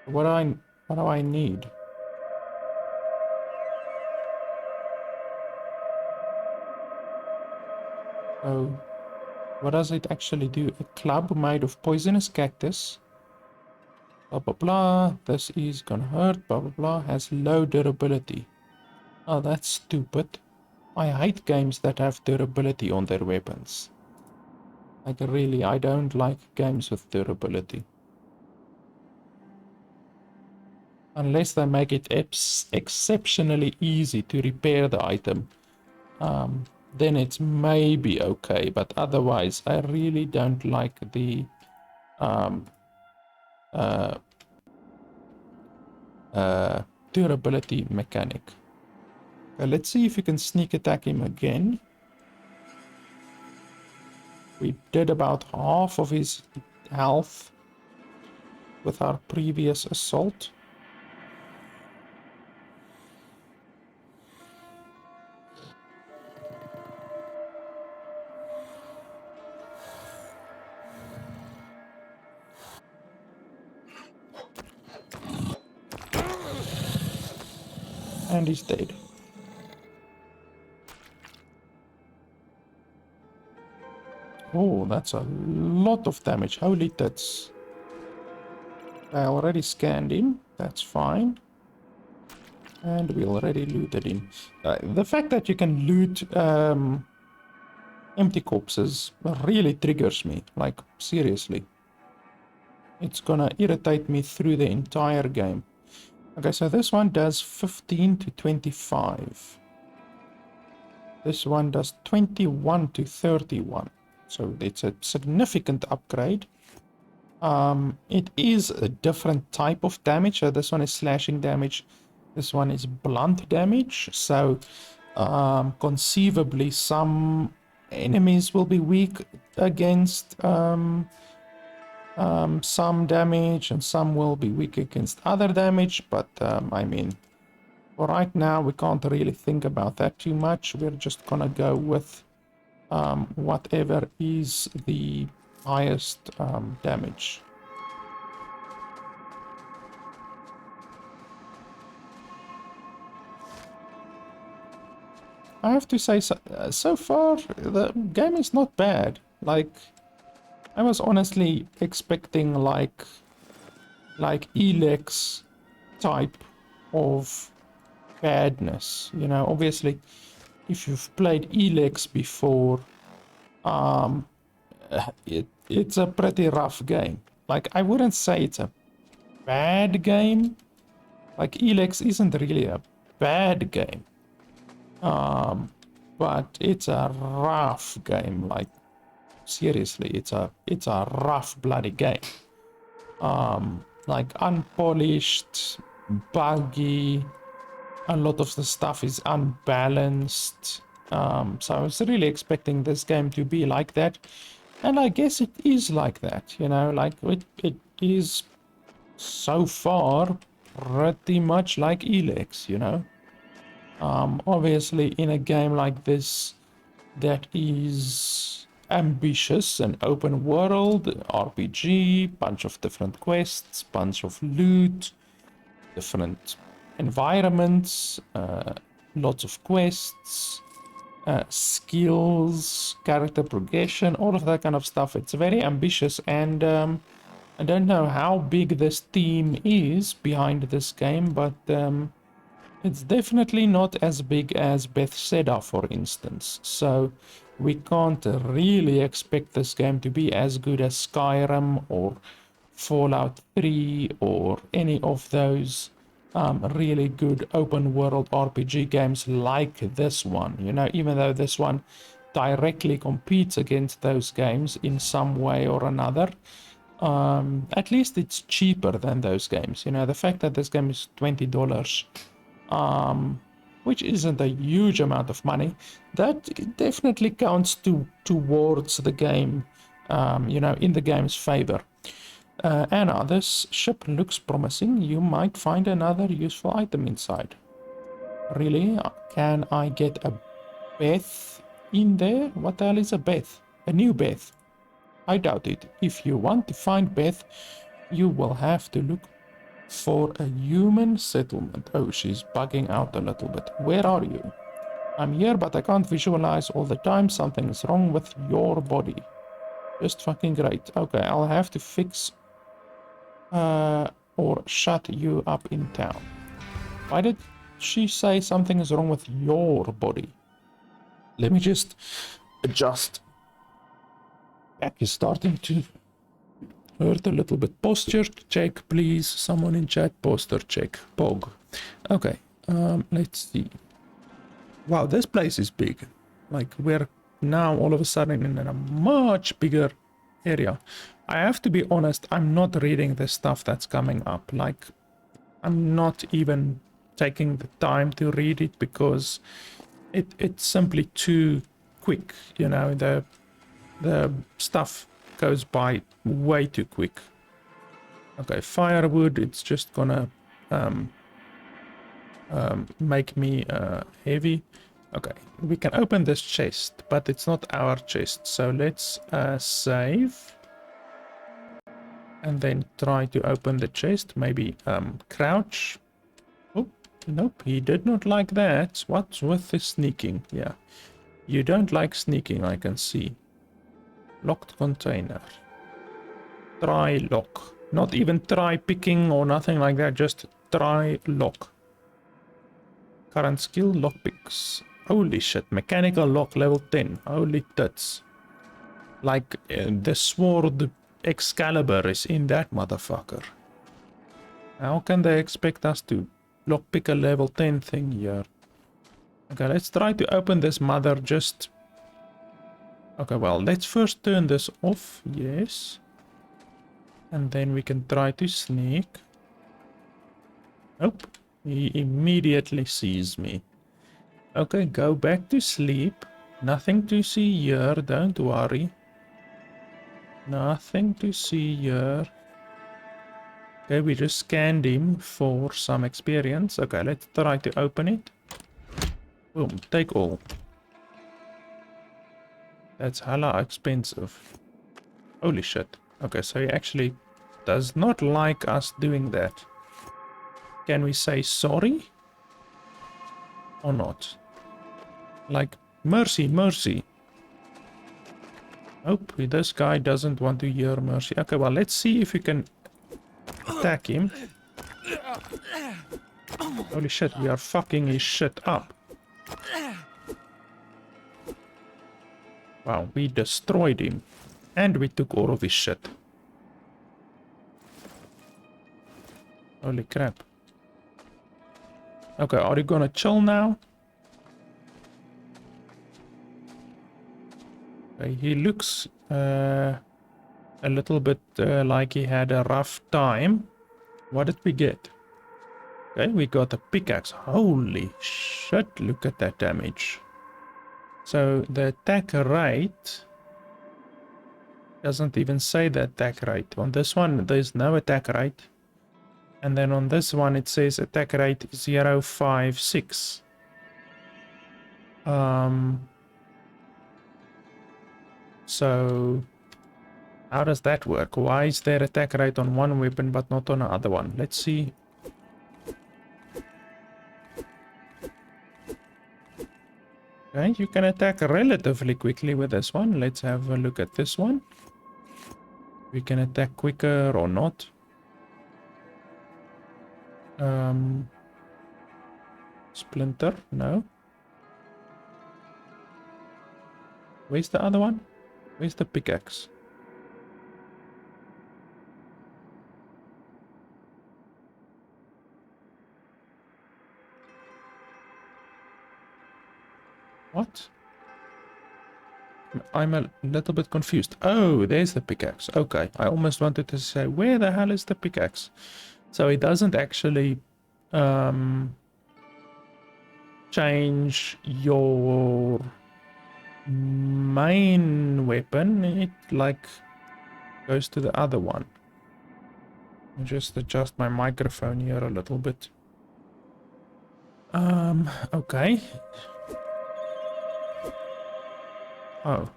Speaker 1: What do I need? Oh, what does it actually do? A club made of poisonous cactus. Blah blah blah. This is gonna hurt. Blah blah blah. Has low durability. Oh, that's stupid. I hate games that have durability on their weapons. Like, really, I don't like games with durability. Unless they make it exceptionally easy to repair the item, then it's maybe okay. But otherwise, I really don't like the durability mechanic. Okay, let's see if we can sneak attack him again. We did about half of his health with our previous assault. And he's dead. Oh, that's a lot of damage. Holy tits. I already scanned him. That's fine. And we already looted him. The fact that you can loot empty corpses really triggers me. Like, seriously. It's gonna irritate me through the entire game. Okay, so this one does 15 to 25. This one does 21 to 31. So it's a significant upgrade. It is a different type of damage. So this one is slashing damage. This one is blunt damage. So conceivably some enemies will be weak against some damage, and some will be weak against other damage. But I mean, for right now, we can't really think about that too much. We're just gonna go with whatever is the highest damage. I have to say, so far, the game is not bad. Like, I was honestly expecting like Elex type of badness. You know, obviously, if you've played Elex before, it's a pretty rough game. Like, I wouldn't say it's a bad game. Like, Elex isn't really a bad game. But it's a rough game. Like, seriously, it's a rough bloody game. Like, unpolished, buggy, a lot of the stuff is unbalanced. So I was really expecting this game to be like that, and I guess it is like that. You know, like it is so far pretty much like Elex, you know. Obviously, in a game like this that is ambitious and open world RPG, bunch of different quests, bunch of loot, different environments, lots of quests, skills, character progression, all of that kind of stuff. It's very ambitious, and I don't know how big this team is behind this game, but it's definitely not as big as Bethesda, for instance. So we can't really expect this game to be as good as Skyrim or Fallout 3 or any of those really good open world RPG games like this one. You know, even though this one directly competes against those games in some way or another, at least it's cheaper than those games. You know, the fact that this game is $20, which isn't a huge amount of money, that definitely counts towards the game, you know, in the game's favor. Anna, this ship looks promising. You might find another useful item inside. Really? Can I get a Beth in there? What the hell is a Beth? A new Beth? I doubt it. If you want to find Beth, you will have to look for a human settlement. Oh, she's bugging out a little bit. Where are you? I'm here, but I can't visualize all the time. Something is wrong with your body. Just fucking great. Okay, I'll have to fix or shut you up in town. Why did she say something is wrong with your body? Let me just adjust. Back is starting to Hurt a little bit. Posture check, please. Someone in chat, posture check. Pog. Okay, let's see. Wow, this place is big. Like, we're now all of a sudden in a much bigger area. I have to be honest, I'm not reading the stuff that's coming up. Like, I'm not even taking the time to read it because it's simply too quick. You know, the stuff goes by way too quick. Okay, firewood, it's just gonna make me heavy. Okay, we can open this chest, but it's not our chest. So let's save. And then try to open the chest. Maybe crouch. Oh, nope, he did not like that. What's with the sneaking? Yeah, you don't like sneaking, I can see. Locked container. Try lock. Not even try picking or nothing like that, just try lock. Current skill, lockpicks. Holy shit, mechanical lock level 10. Holy tits. Like the sword Excalibur is in that motherfucker. How can they expect us to lockpick a level 10 thing here? Okay, let's try to open this mother just... Okay, well, let's first turn this off. Yes. And then we can try to sneak. Nope. He immediately sees me. Okay, go back to sleep. Nothing to see here, don't worry. Nothing to see here. Okay, we just scanned him for some experience. Okay, let's try to open it. Boom, take all. That's hella expensive. Holy shit. Okay, so he actually does not like us doing that. Can we say sorry? Or not? Like, mercy, mercy. Nope, this guy doesn't want to hear mercy. Okay, well, let's see if we can attack him. Holy shit, we are fucking his shit up. Wow, we destroyed him. And we took all of his shit. Holy crap. Okay, are you gonna chill now? Okay, he looks a little bit like he had a rough time. What did we get? Okay, we got a pickaxe. Holy shit, look at that damage. So the attack rate doesn't even say the attack rate. On this one, there's no attack rate. And then on this one, it says attack rate 0.56. So how does that work? Why is there attack rate on one weapon but not on the other one? Let's see. Okay, you can attack relatively quickly with this one. Let's have a look at this one. We can attack quicker or not. Splinter, no. Where's the other one? Where's the pickaxe? What? I'm a little bit confused. Oh, there's the pickaxe. Okay, I almost wanted to say, where the hell is the pickaxe? So it doesn't actually change your main weapon. It like goes to the other one. I'll just adjust my microphone here a little bit. Okay. Oh.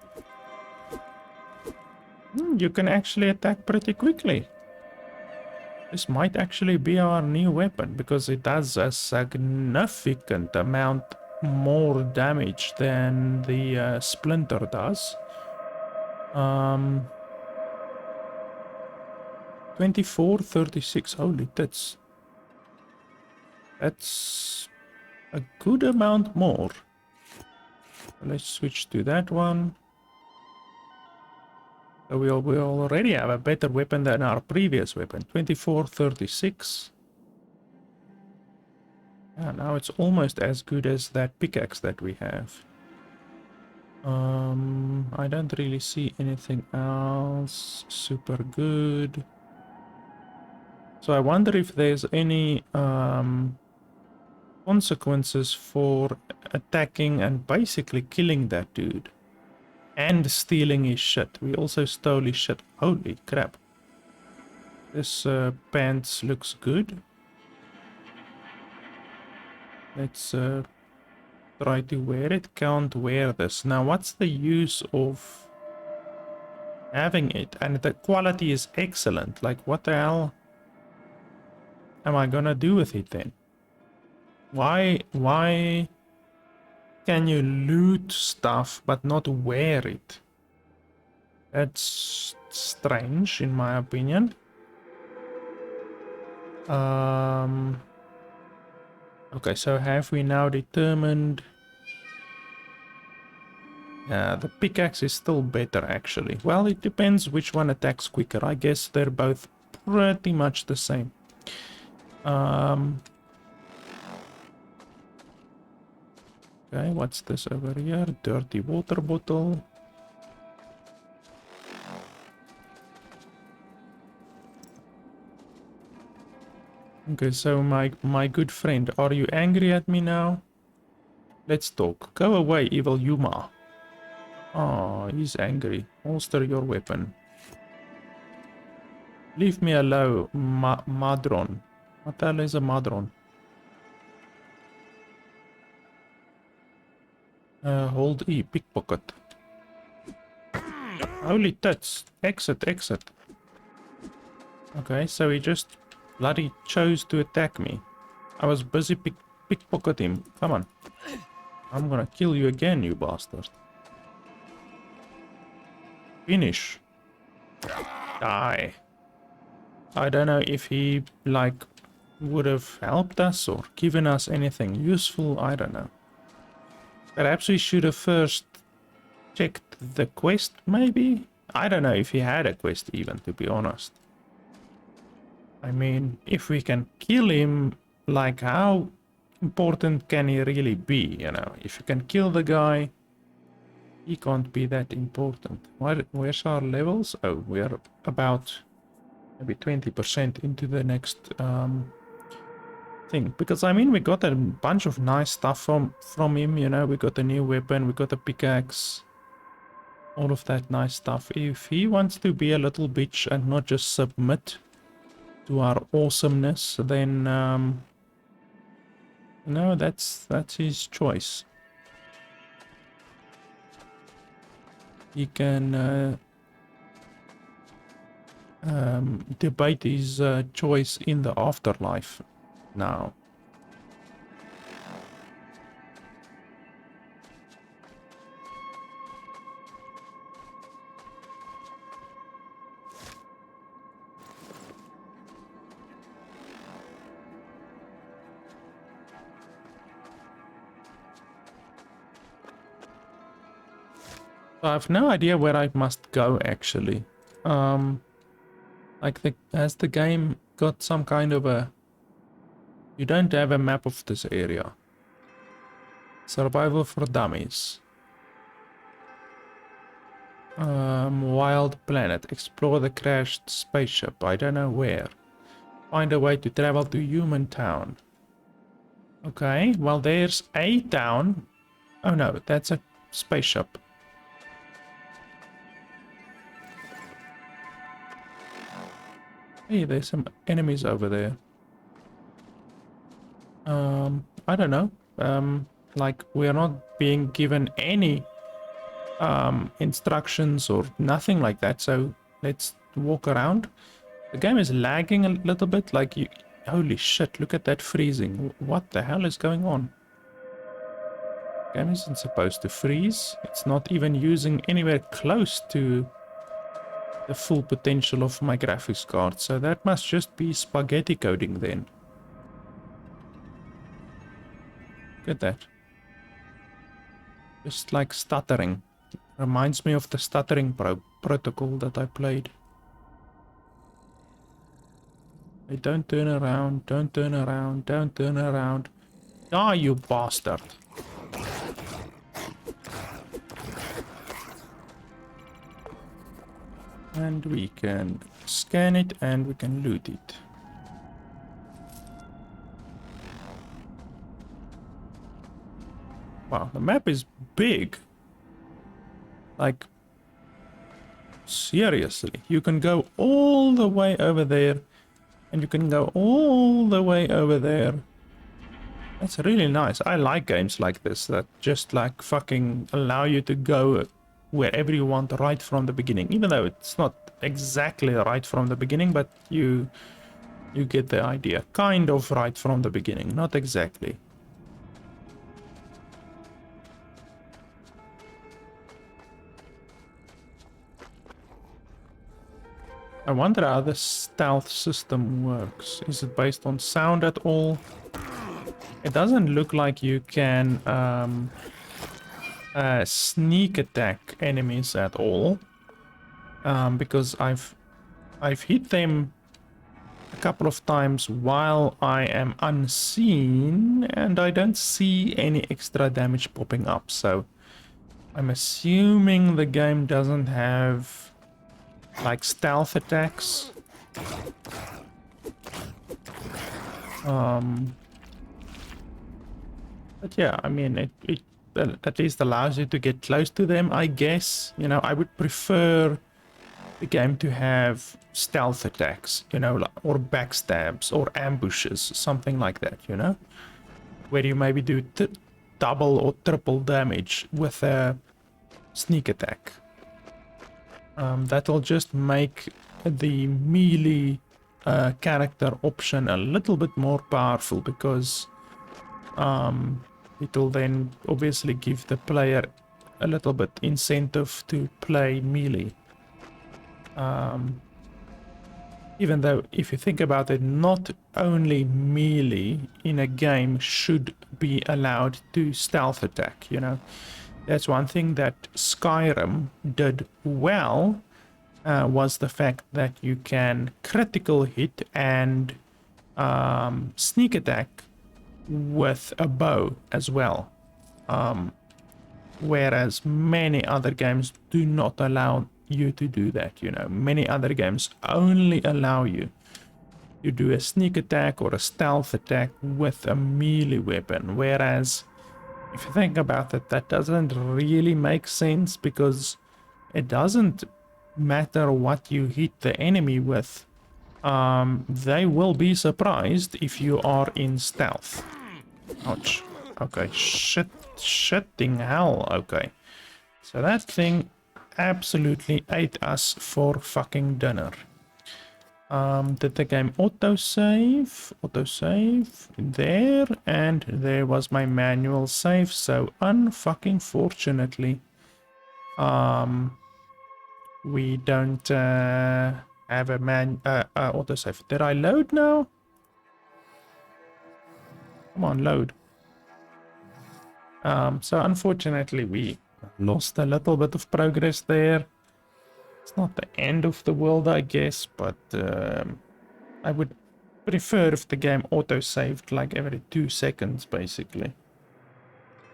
Speaker 1: You can actually attack pretty quickly. This might actually be our new weapon because it does a significant amount more damage than the splinter does. 2436. Holy tits. That's a good amount more. Let's switch to that one. So we already have a better weapon than our previous weapon. 2436. Yeah, now it's almost as good as that pickaxe that we have. I don't really see anything else super good. So I wonder if there's any consequences for attacking and basically killing that dude. And stealing his shit. We also stole his shit. Holy crap. This pants looks good. Let's try to wear it. Can't wear this. Now what's the use of having it? And the quality is excellent. Like what the hell am I gonna do with it then? Why can you loot stuff but not wear it? That's strange in my opinion. Okay, so have we now determined? Yeah, the pickaxe is still better actually. Well, it depends which one attacks quicker. I guess they're both pretty much the same. Okay, what's this over here? Dirty water bottle. Okay, so my good friend, are you angry at me now? Let's talk. Go away, evil Yuma. Oh, he's angry. Holster your weapon. Leave me alone, Madron. What the hell is a Madron? Hold E, pickpocket. Holy tits. Exit, exit. Okay, so he just bloody chose to attack me. I was busy pickpocket him. Come on. I'm gonna kill you again, you bastard. Finish. Die. I don't know if he, like, would have helped us or given us anything useful. I don't know. Perhaps we should have first checked the quest, maybe? I don't know if he had a quest even, to be honest. I mean, if we can kill him, like, how important can he really be, you know? If you can kill the guy, he can't be that important. Where's our levels? Oh, we're about maybe 20% into the next thing. Because, I mean, we got a bunch of nice stuff from him, you know? We got a new weapon, we got a pickaxe, all of that nice stuff. If he wants to be a little bitch and not just submit to our awesomeness, then no, that's his choice. He can debate his choice in the afterlife now. I have no idea where I must go actually. Like has the game got some kind of a... You don't have a map of this area. Survival for dummies. Wild planet. Explore the crashed spaceship. I don't know where. Find a way to travel to human town. Okay, well there's a town. Oh no, that's a spaceship. Hey, there's some enemies over there. I don't know. Like we're not being given any instructions or nothing like that. So let's walk around. The game is lagging a little bit. Like you, holy shit! Look at that freezing. What the hell is going on? The game isn't supposed to freeze. It's not even using anywhere close to the full potential of my graphics card, so that must just be spaghetti coding then. Look at that. Just like stuttering. Reminds me of the stuttering probe. Protocol that I played. Hey, don't turn around, don't turn around, don't turn around. Die, you bastard. And we can scan it and we can loot it. Wow, the map is big. Like, seriously, you can go all the way over there and you can go all the way over there. That's really nice. I like games like this that just like fucking allow you to go wherever you want right from the beginning, even though it's not exactly right from the beginning, but you get the idea. Kind of right from the beginning, not exactly. I wonder how the stealth system works. Is it based on sound at all? It doesn't look like you can sneak attack enemies at all, because I've hit them a couple of times while I am unseen and I don't see any extra damage popping up, so I'm assuming the game doesn't have like stealth attacks. But yeah, I mean, it at least allows you to get close to them, I guess. You know, I would prefer the game to have stealth attacks, you know, or backstabs or ambushes, something like that, you know, where you maybe do double or triple damage with a sneak attack. That'll just make the melee character option a little bit more powerful, because it'll then obviously give the player a little bit incentive to play melee. Even though, if you think about it, not only melee in a game should be allowed to stealth attack, you know. That's one thing that Skyrim did well, was the fact that you can critical hit and sneak attack with a bow as well. Whereas many other games do not allow you to do that, you know. Many other games only allow you to do a sneak attack or a stealth attack with a melee weapon, whereas if you think about it, that doesn't really make sense, because it doesn't matter what you hit the enemy with. They will be surprised if you are in stealth. Ouch. Okay, shitting hell. Okay. So that thing absolutely ate us for fucking dinner. Did the game autosave? Autosave there, and there was my manual save. So unfucking fortunately, we don't have a autosave. Did I load now? Come on, load. So unfortunately, we lost a little bit of progress there. It's not the end of the world, I guess, but I would prefer if the game auto-saved like every 2 seconds, basically.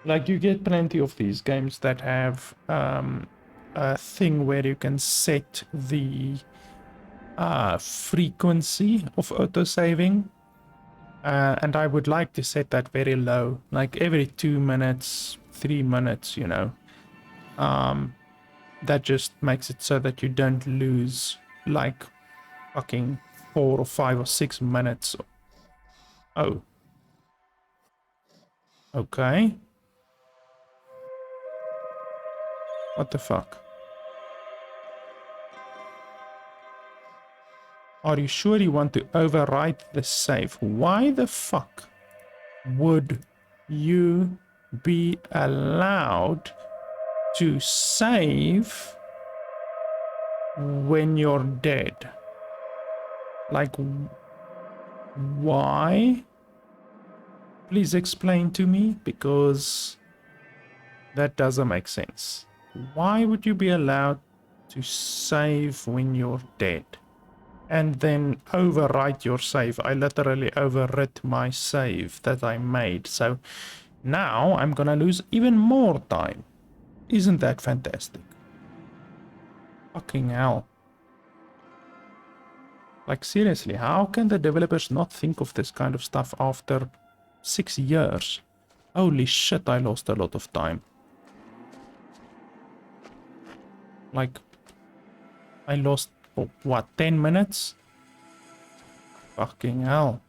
Speaker 1: Like, you get plenty of these games that have a thing where you can set the frequency of auto-saving. And I would like to set that very low, like every 2 minutes, 3 minutes, you know. That just makes it so that you don't lose like fucking 4 or 5 or 6 minutes. Oh. Okay. What the fuck? Are you sure you want to overwrite the save? Why the fuck would you be allowed to save when you're dead? Like, why? Please explain to me, because that doesn't make sense. Why would you be allowed to save when you're dead. And then overwrite your save. I literally overwrit my save that I made. So now I'm gonna lose even more time. Isn't that fantastic? Fucking hell. Like seriously, how can the developers not think of this kind of stuff after 6 years? Holy shit, I lost a lot of time. Like, I lost, what, 10 minutes? Fucking hell.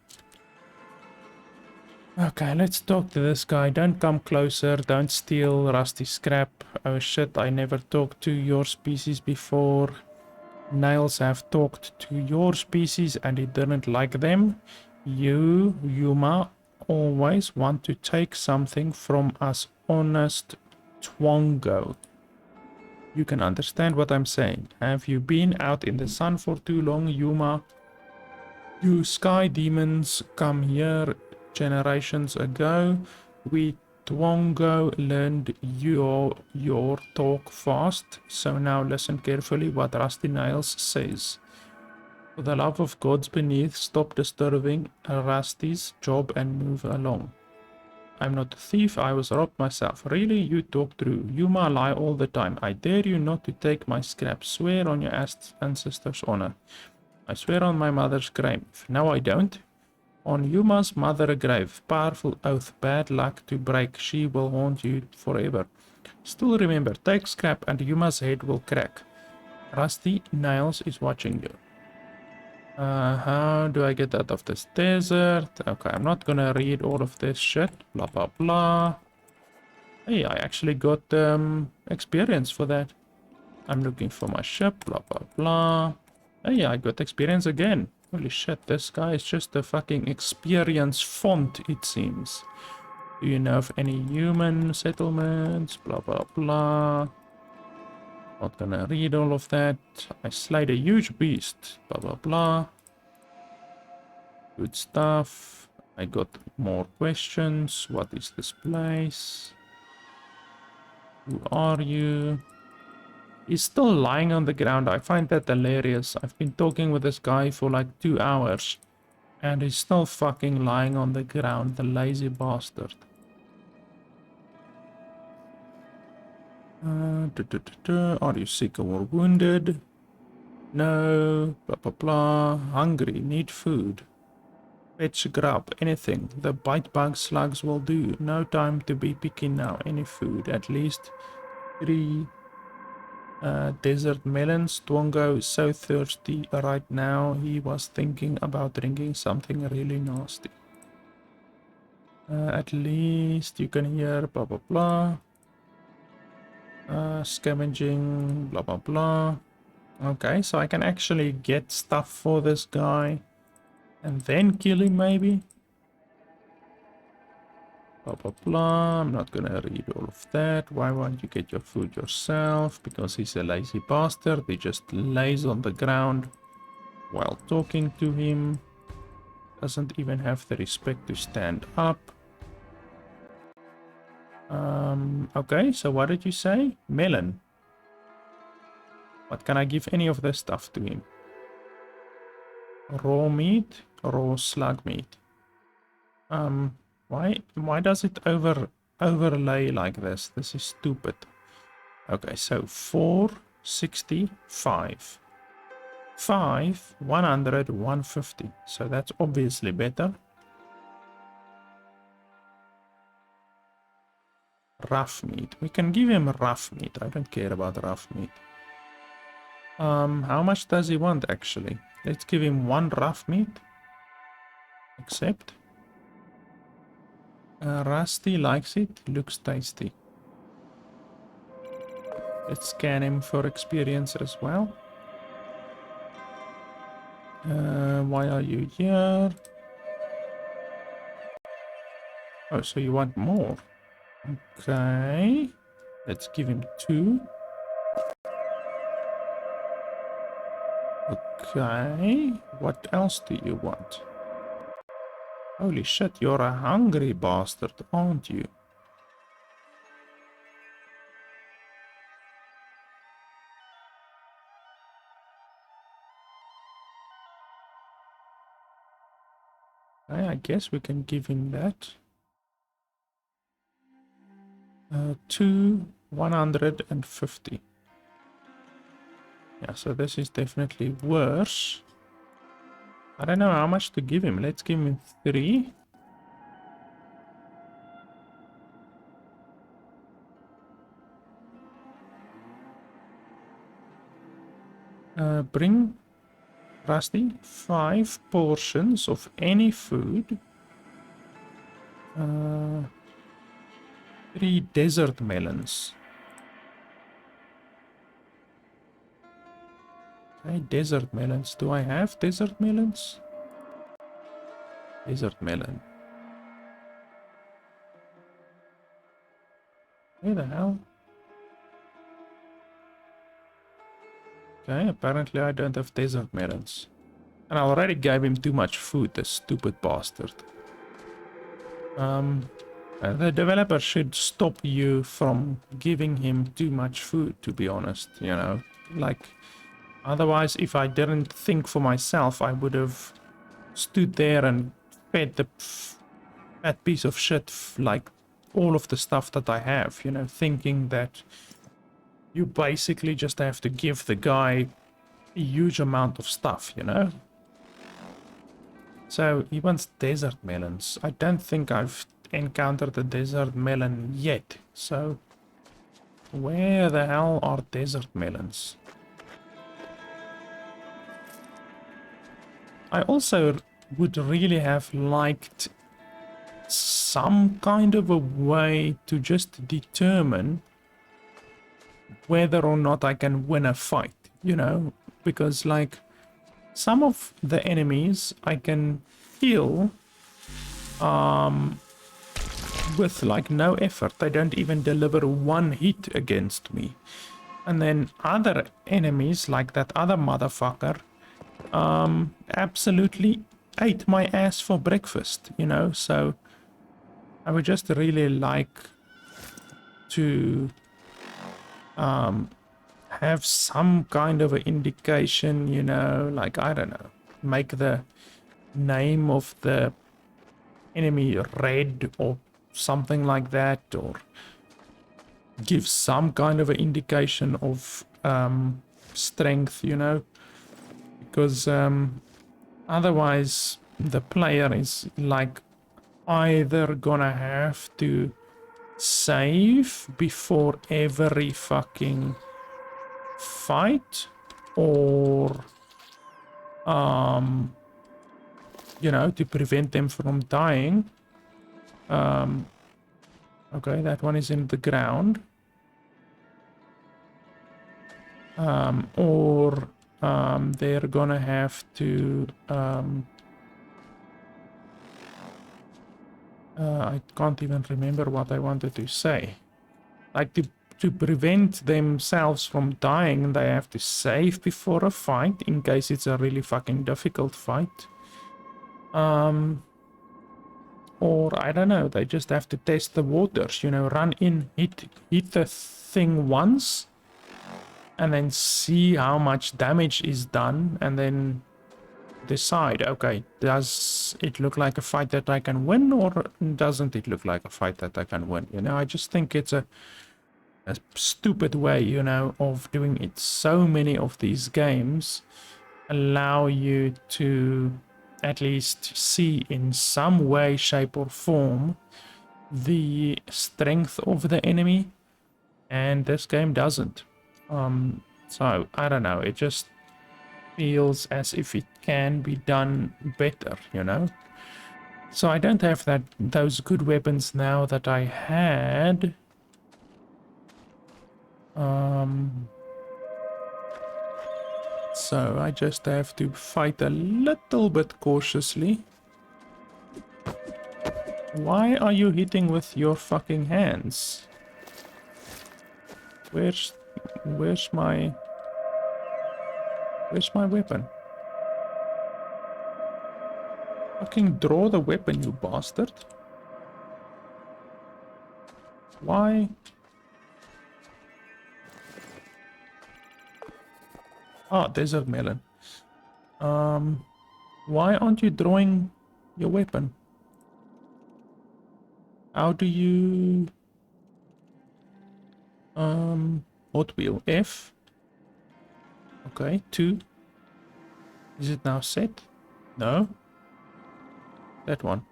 Speaker 1: Okay, let's talk to this guy. Don't come closer. Don't steal rusty scrap. Oh shit, I never talked to your species before. Nails have talked to your species and he didn't like them. You, Yuma, always want to take something from us honest Twongo. You can understand what I'm saying. Have you been out in the sun for too long, Yuma? You sky demons come here generations ago. We Twongo learned your talk fast, so now listen carefully what Rusty Nails says. For the love of gods beneath, stop disturbing Rusty's job and move along. I'm not a thief, I was robbed myself. Really, you talk true. Yuma lie all the time. I dare you not to take my scrap. Swear on your ancestors' honor. I swear on my mother's grave. No, I don't. On Yuma's mother grave. Powerful oath. Bad luck to break. She will haunt you forever. Still remember, take scrap and Yuma's head will crack. Rusty Nails is watching you. How do I get out of this desert? Okay, I'm not gonna read all of this shit. Blah, blah, blah. Hey, I actually got experience for that. I'm looking for my ship. Blah, blah, blah. Hey, I got experience again. Holy shit, this guy is just a fucking experience font, it seems. Do you know of any human settlements? Blah, blah, blah. Not gonna read all of that. I slayed a huge beast. Blah, blah, blah. Good stuff. I got more questions. What is this place? Who are you? He's still lying on the ground. I find that hilarious. I've been talking with this guy for like 2 hours. And he's still fucking lying on the ground. The lazy bastard. Are you sick or wounded? No. Blah, blah, blah. Hungry. Need food. Fetch grub. Anything. The bite bug slugs will do. No time to be picky now. Any food. At least 3 desert melons. Twongo is so thirsty right now. He was thinking about drinking something really nasty. At least you can hear blah, blah, blah. Scavenging, blah, blah, blah. Okay, so I can actually get stuff for this guy and then kill him maybe. Blah, blah, blah. I'm not gonna read all of that. Why won't you get your food yourself? Because he's a lazy bastard. He just lays on the ground while talking to him. Doesn't even have the respect to stand up. Okay, so what did you say? Melon. What can I give any of this stuff to him? Raw meat, raw slug meat. Why does it overlay like this? This is stupid. Okay, so 465. 5, 100, 150. So that's obviously better. Rough meat. We can give him rough meat. I don't care about rough meat. How much does he want actually? Let's give him 1 rough meat. Accept. Rusty likes it. Looks tasty. Let's scan him for experience as well. Why are you here? Oh, so you want more? Okay. Let's give him 2. Okay. What else do you want? Holy shit, you're a hungry bastard, aren't you? guess we can give him that. 2 150. Yeah, so this is definitely worse. I don't know how much to give him. Let's give him 3. Bring Rusty 5 portions of any food. 3 desert melons. Okay, desert melons. Do I have desert melons? Desert melon. Where the hell? Okay, apparently I don't have desert melons. And I already gave him too much food, the stupid bastard. The developer should stop you from giving him too much food, to be honest, you know. Like, otherwise, if I didn't think for myself, I would have stood there and fed that piece of shit, like, all of the stuff that I have, you know, thinking that you basically just have to give the guy a huge amount of stuff, you know. So he wants desert melons. I don't think I've encountered a desert melon yet. So where the hell are desert melons? I also would really have liked some kind of a way to just determine whether or not I can win a fight, you know, because like some of the enemies I can kill with like no effort. They don't even deliver one hit against me. And then other enemies like that other motherfucker absolutely ate my ass for breakfast, you know. So I would just really like to have some kind of an indication, you know, like, I don't know, make the name of the enemy red or something like that, or give some kind of an indication of strength, you know, because otherwise the player is like either gonna have to save before every fucking fight, or you know, to prevent them from dying. Okay, that one is in the ground. Or they're gonna have to I can't even remember what I wanted to say. Like to prevent themselves from dying, they have to save before a fight in case it's a really fucking difficult fight. Or I don't know, they just have to test the waters, you know, run in, hit the thing once, and then see how much damage is done, and then decide, okay, does it look like a fight that I can win, or doesn't it look like a fight that I can win? You know, I just think it's a stupid way, you know, of doing it. So many of these games allow you to at least see in some way, shape or form the strength of the enemy, and this game doesn't. So I don't know, it just feels as if it can be done better, you know. So I don't have those good weapons now that I had. So I just have to fight a little bit cautiously. Why are you hitting with your fucking hands? Where's my weapon? Fucking draw the weapon, you bastard. Why? Ah, desert melon. Why aren't you drawing your weapon? How do you... Hot wheel F. Okay, 2. Is it now set? No. That one.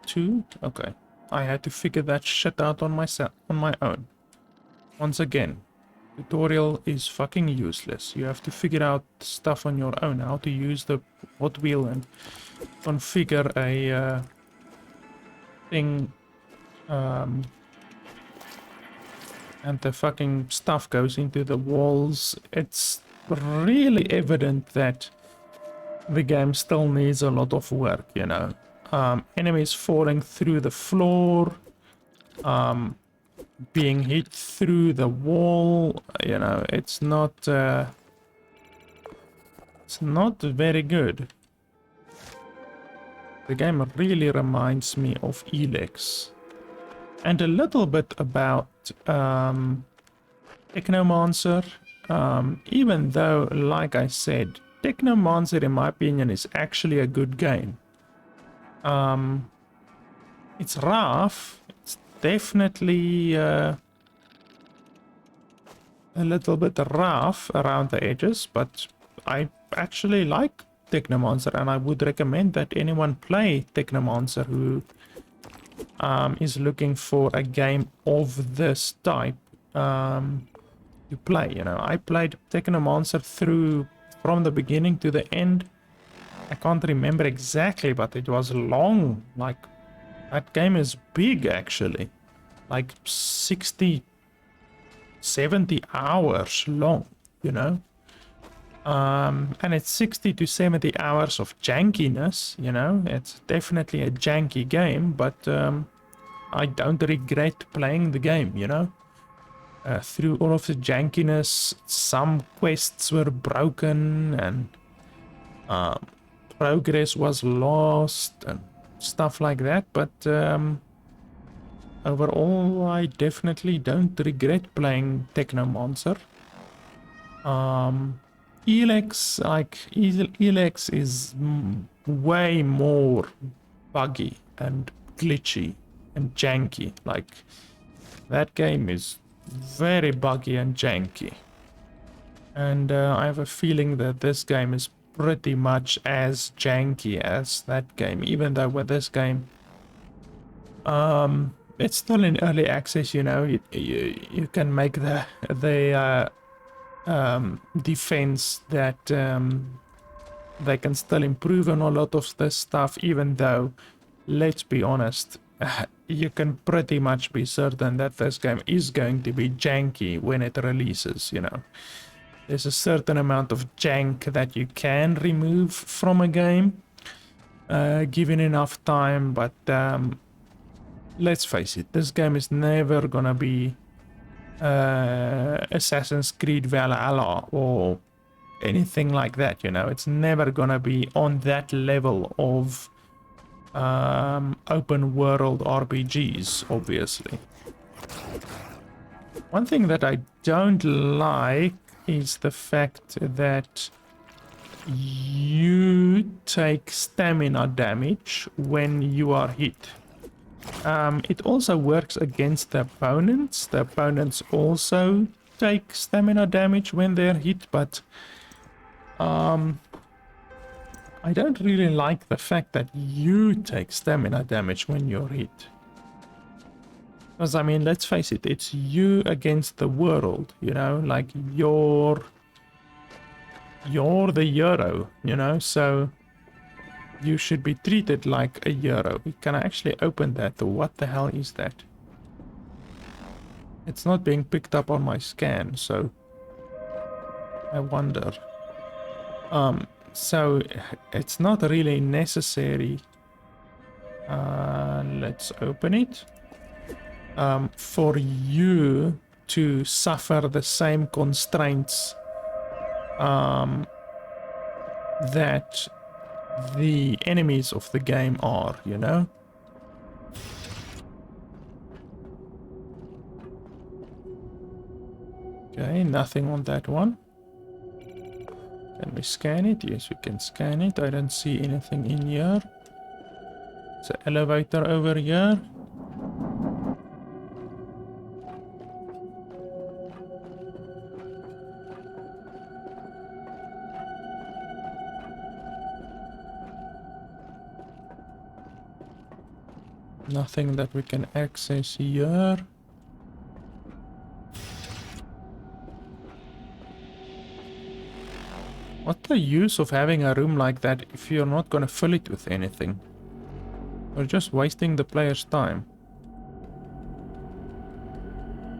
Speaker 1: 2. Okay. I had to figure that shit out on my own. Once again, tutorial is fucking useless. You have to figure out stuff on your own. How to use the hot wheel and configure a thing. And the fucking stuff goes into the walls. It's really evident that the game still needs a lot of work, you know. Enemies falling through the floor, being hit through the wall, you know, it's not very good. The game really reminds me of Elex. And a little bit about Technomancer, even though, like I said, Technomancer, in my opinion, is actually a good game. It's rough. It's definitely a little bit rough around the edges, but I actually like Technomancer, and I would recommend that anyone play Technomancer who is looking for a game of this type to play. You know, I played Technomancer through from the beginning to the end. I can't remember exactly, but it was long. Like, that game is big actually, like 60, 70 hours long, you know. And it's 60 to 70 hours of jankiness, you know. It's definitely a janky game, but I don't regret playing the game, you know. Through all of the jankiness, some quests were broken and progress was lost and stuff like that, but overall I definitely don't regret playing Technomancer. Elex, like, Elex is way more buggy and glitchy and janky. Like, that game is very buggy and janky. And I have a feeling that this game is pretty much as janky as that game, even though with this game, it's still in early access, you know. You can make the defense that they can still improve on a lot of this stuff, even though, let's be honest, you can pretty much be certain that this game is going to be janky when it releases, you know. There's a certain amount of jank that you can remove from a game, given enough time, but let's face it, this game is never gonna be Assassin's Creed Valhalla or anything like that, you know. It's never gonna be on that level of open world RPGs, obviously. One thing that I don't like is the fact that you take stamina damage when you are hit. It also works against the opponents. The opponents also take stamina damage when they're hit, but I don't really like the fact that you take stamina damage when you're hit. Because, I mean, let's face it, it's you against the world, you know, like you're the hero, you know, so you should be treated like a hero. Can I actually open that? What the hell is that? It's not being picked up on my scan, so I wonder. So it's not really necessary. Let's open it. For you to suffer the same constraints that the enemies of the game are, you know? Okay, nothing on that one. Can we scan it? Yes, we can scan it. I don't see anything in here. It's an elevator over here. Nothing that we can access here. What's the use of having a room like that if you're not gonna fill it with anything? We're just wasting the player's time.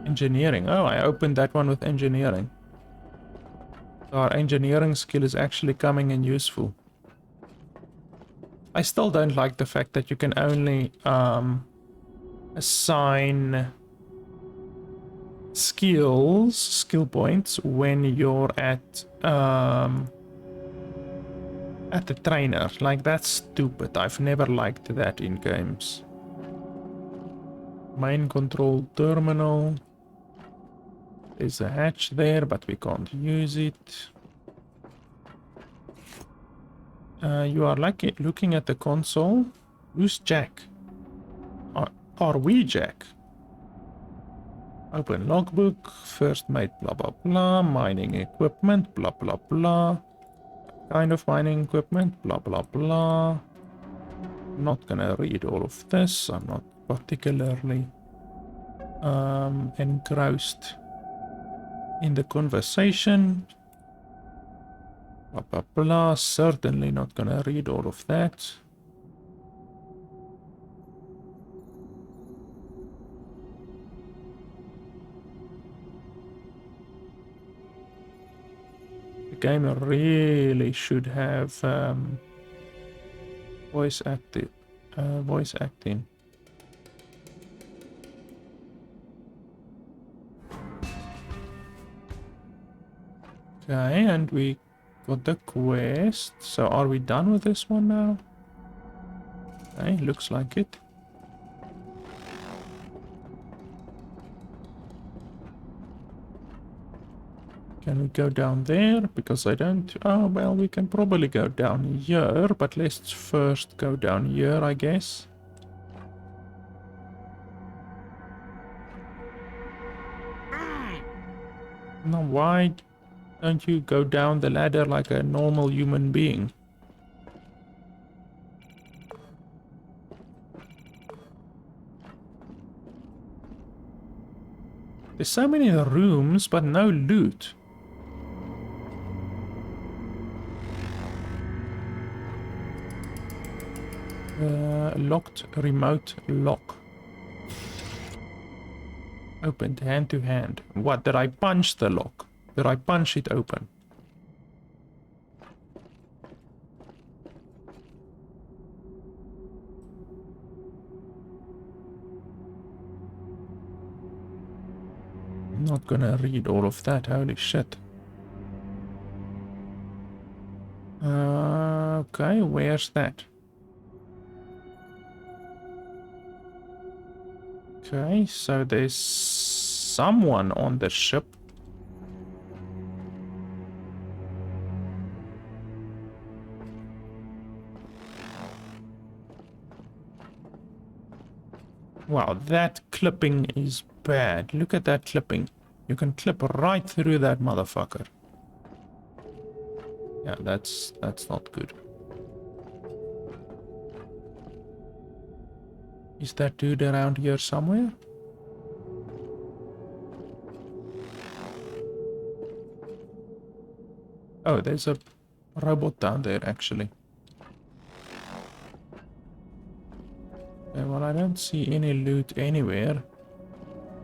Speaker 1: Engineering. Oh, I opened that one with engineering. So our engineering skill is actually coming in useful. I still don't like the fact that you can only assign skill points when you're at the trainer. Like, that's stupid. I've never liked that in games. Main control terminal. There's a hatch there, but we can't use it. You are looking at the console. Who's Jack? Are we Jack? Open logbook. First mate, blah blah blah. Mining equipment, blah blah blah. Kind of mining equipment, blah blah blah. Not gonna read all of this. I'm not particularly engrossed in the conversation. Blah blah blah. Certainly not gonna read all of that. The game really should have voice acting. Okay, and we got the quest. So are we done with this one now? Okay, looks like it. Can we go down there? Because I don't... Oh, well, we can probably go down here, but let's first go down here, I guess. Now, why don't you go down the ladder like a normal human being? There's so many rooms, but no loot. Locked remote lock. Opened hand to hand. What? Did I punch the lock? Did I punch it open? I'm not gonna read all of that. Holy shit. Okay, where's that? Okay, so there's someone on the ship. Wow, that clipping is bad. Look at that clipping. You can clip right through that motherfucker. Yeah, that's not good. Is that dude around here somewhere? Oh, there's a robot down there, actually. Okay, well, I don't see any loot anywhere.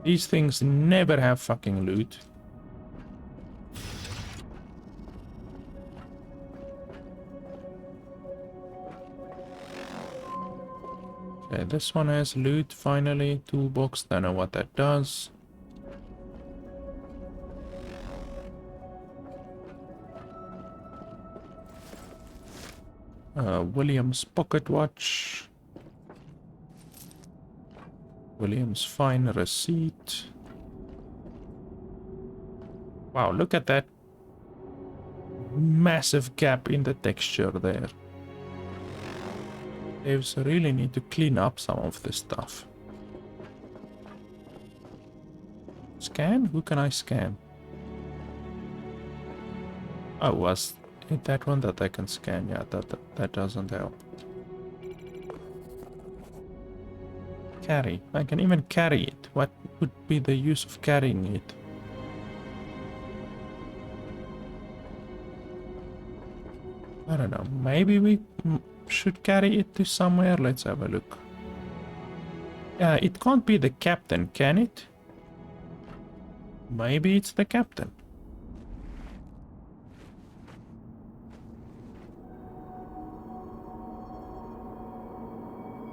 Speaker 1: These things never have fucking loot. Okay, this one has loot, finally. Toolbox, don't know what that does. William's pocket watch. William's fine receipt. Wow, look at that massive gap in the texture there. Devs really need to clean up some of this stuff. Scan? Who can I scan? Oh, was it that one that I can scan? Yeah, that doesn't help. Carry. I can even carry it. What would be the use of carrying it? I don't know. Maybe we should carry it to somewhere. Let's have a look. It can't be the captain, can it? Maybe it's the captain.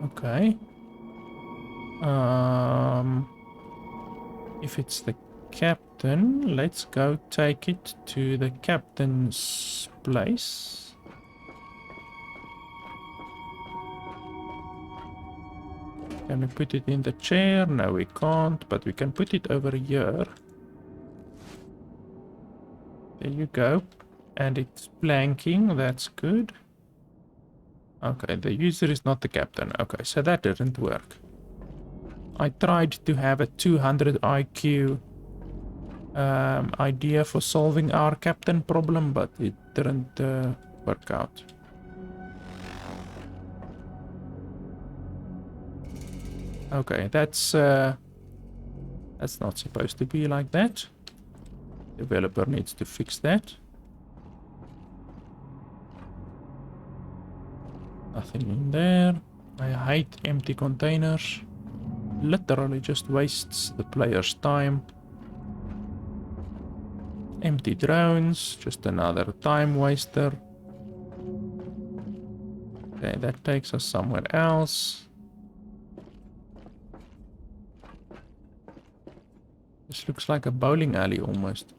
Speaker 1: Okay. If it's the captain, let's go take it to the captain's place. Can we put it in the chair? No, we can't, but we can put it over here. There you go. And it's blanking, that's good. Okay, the user is not the captain. Okay, so that didn't work. I tried to have a 200 IQ idea for solving our captain problem, but it didn't work out. Okay, that's not supposed to be like that. Developer needs to fix that. Nothing in there. I hate empty containers. Literally just wastes the player's time. Empty drones, just another time waster. Okay, that takes us somewhere else. This looks like a bowling alley almost.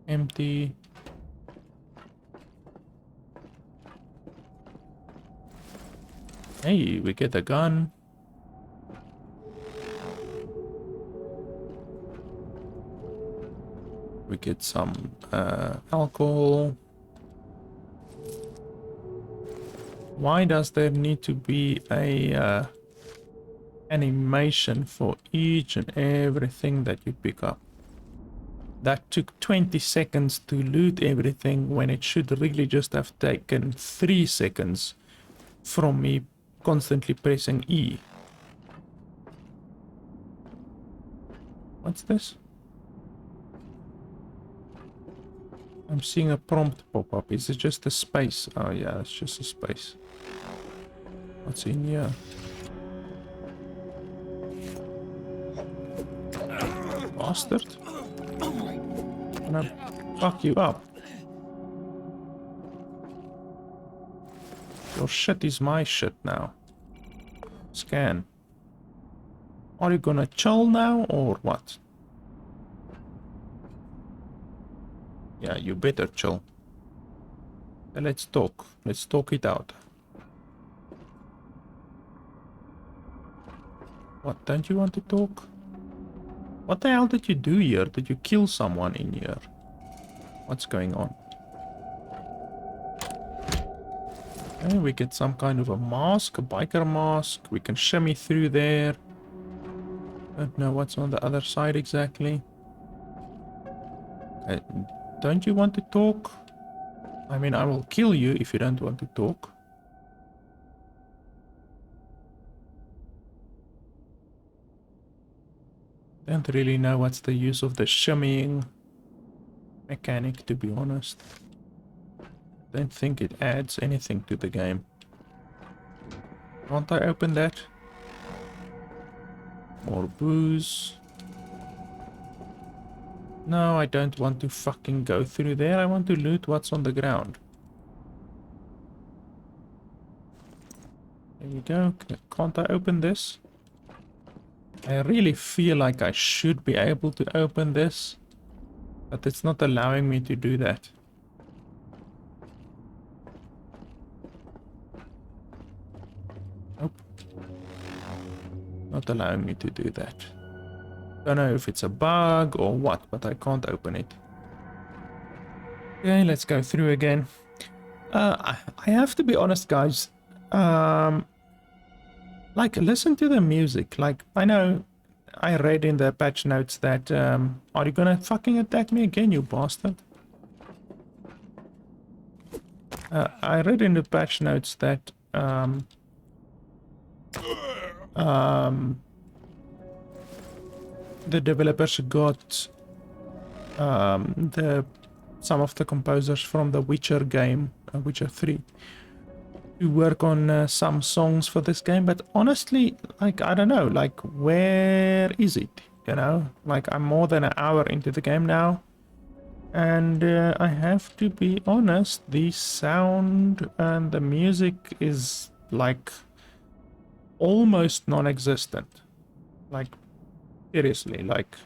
Speaker 1: Empty. Hey, we get a gun. We get some alcohol. Why does there need to be a animation for each and everything that you pick up? That took 20 seconds to loot everything when it should really just have taken 3 seconds from me constantly pressing E. What's this? I'm seeing a prompt pop up. Is it just a space? Oh yeah, it's just a space. What's in here? Bastard. I'm gonna fuck you up. Your shit is my shit now. Scan. Are you gonna chill now or what? Yeah, you better chill. Let's talk. Let's talk it out. What, don't you want to talk? What the hell did you do here? Did you kill someone in here? What's going on? Okay, we get some kind of a mask, a biker mask. We can shimmy through there. Don't know what's on the other side exactly. Don't you want to talk? I mean, I will kill you if you don't want to talk. Don't really know what's the use of the shimmying mechanic, to be honest. Don't think it adds anything to the game. Can't I open that? More booze. No, I don't want to fucking go through there. I want to loot what's on the ground. There you go. Can't I open this? I really feel like I should be able to open this, but it's not allowing me to do that. Nope. Not allowing me to do that. Don't know if it's a bug or what, but I can't open it. Okay, let's go through again. I have to be honest, guys. Like, listen to the music. Like, I know I read in the patch notes that, are you gonna fucking attack me again, you bastard? I read in the patch notes that, the developers got, some of the composers from the Witcher game, Witcher 3, to work on some songs for this game, but honestly, like, I don't know, like, where is it, you know? Like, I'm more than an hour into the game now, and I have to be honest, the sound and the music is, like, almost non-existent. Like, seriously, like,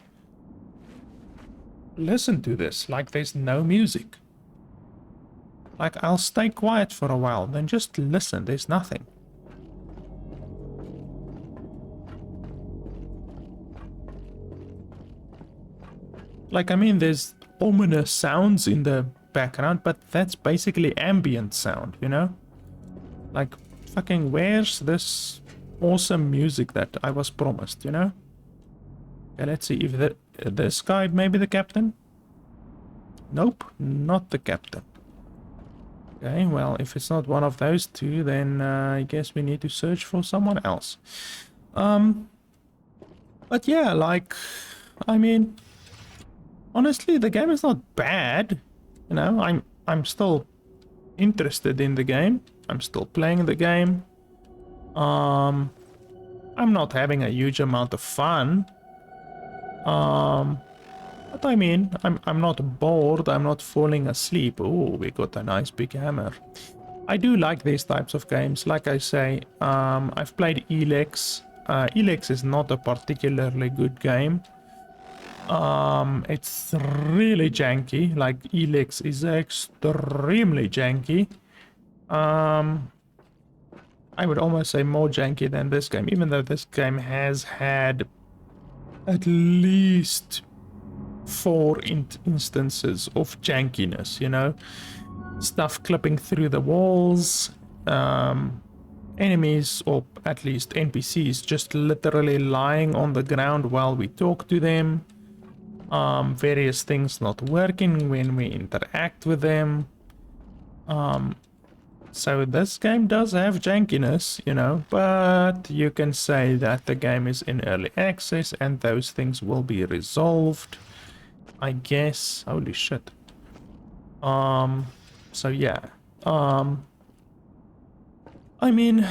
Speaker 1: listen to this, like, there's no music. Like, I'll stay quiet for a while, then just listen, there's nothing. Like, I mean, there's ominous sounds in the background, but that's basically ambient sound, you know? Like, fucking, where's this awesome music that I was promised, you know? Okay, let's see if this guy, maybe the captain? Nope, not the captain. Okay, well, if it's not one of those two, then I guess we need to search for someone else. But yeah, like, I mean, honestly, the game is not bad. You know, I'm still interested in the game. I'm still playing the game. I'm not having a huge amount of fun. But I mean, I'm not bored, I'm not falling asleep. Oh, we got a nice big hammer. I do like these types of games. Like I say, I've played Elex. Elex is not a particularly good game. It's really janky. Like, Elex is extremely janky. I would almost say more janky than this game, even though this game has had at least 4 instances of jankiness, you know? Stuff clipping through the walls, enemies, or at least NPCs, just literally lying on the ground while we talk to them, various things not working when we interact with them. So this game does have jankiness, you know, but you can say that the game is in early access and those things will be resolved, I guess. Holy shit. So yeah. I mean,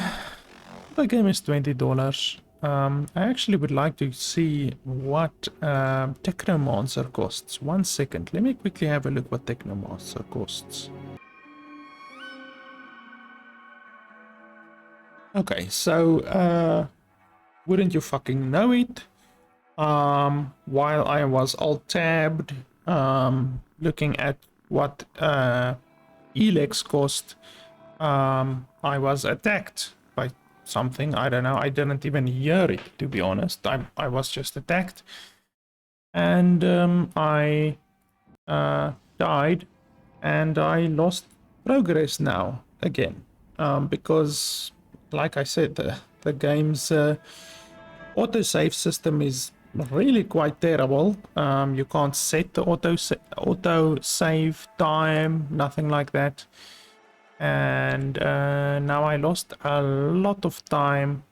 Speaker 1: the game is $20. I actually would like to see what Technomancer costs. 1 second. Let me quickly have a look what Technomancer costs. Okay, so wouldn't you fucking know it? While I was alt-tabbed, looking at what Elex cost, I was attacked by something. I don't know. I didn't even hear it, to be honest. I was just attacked, and I died, and I lost progress now again, because, like I said, the game's autosave system is really quite terrible. You can't set the auto save time, nothing like that. And now I lost a lot of time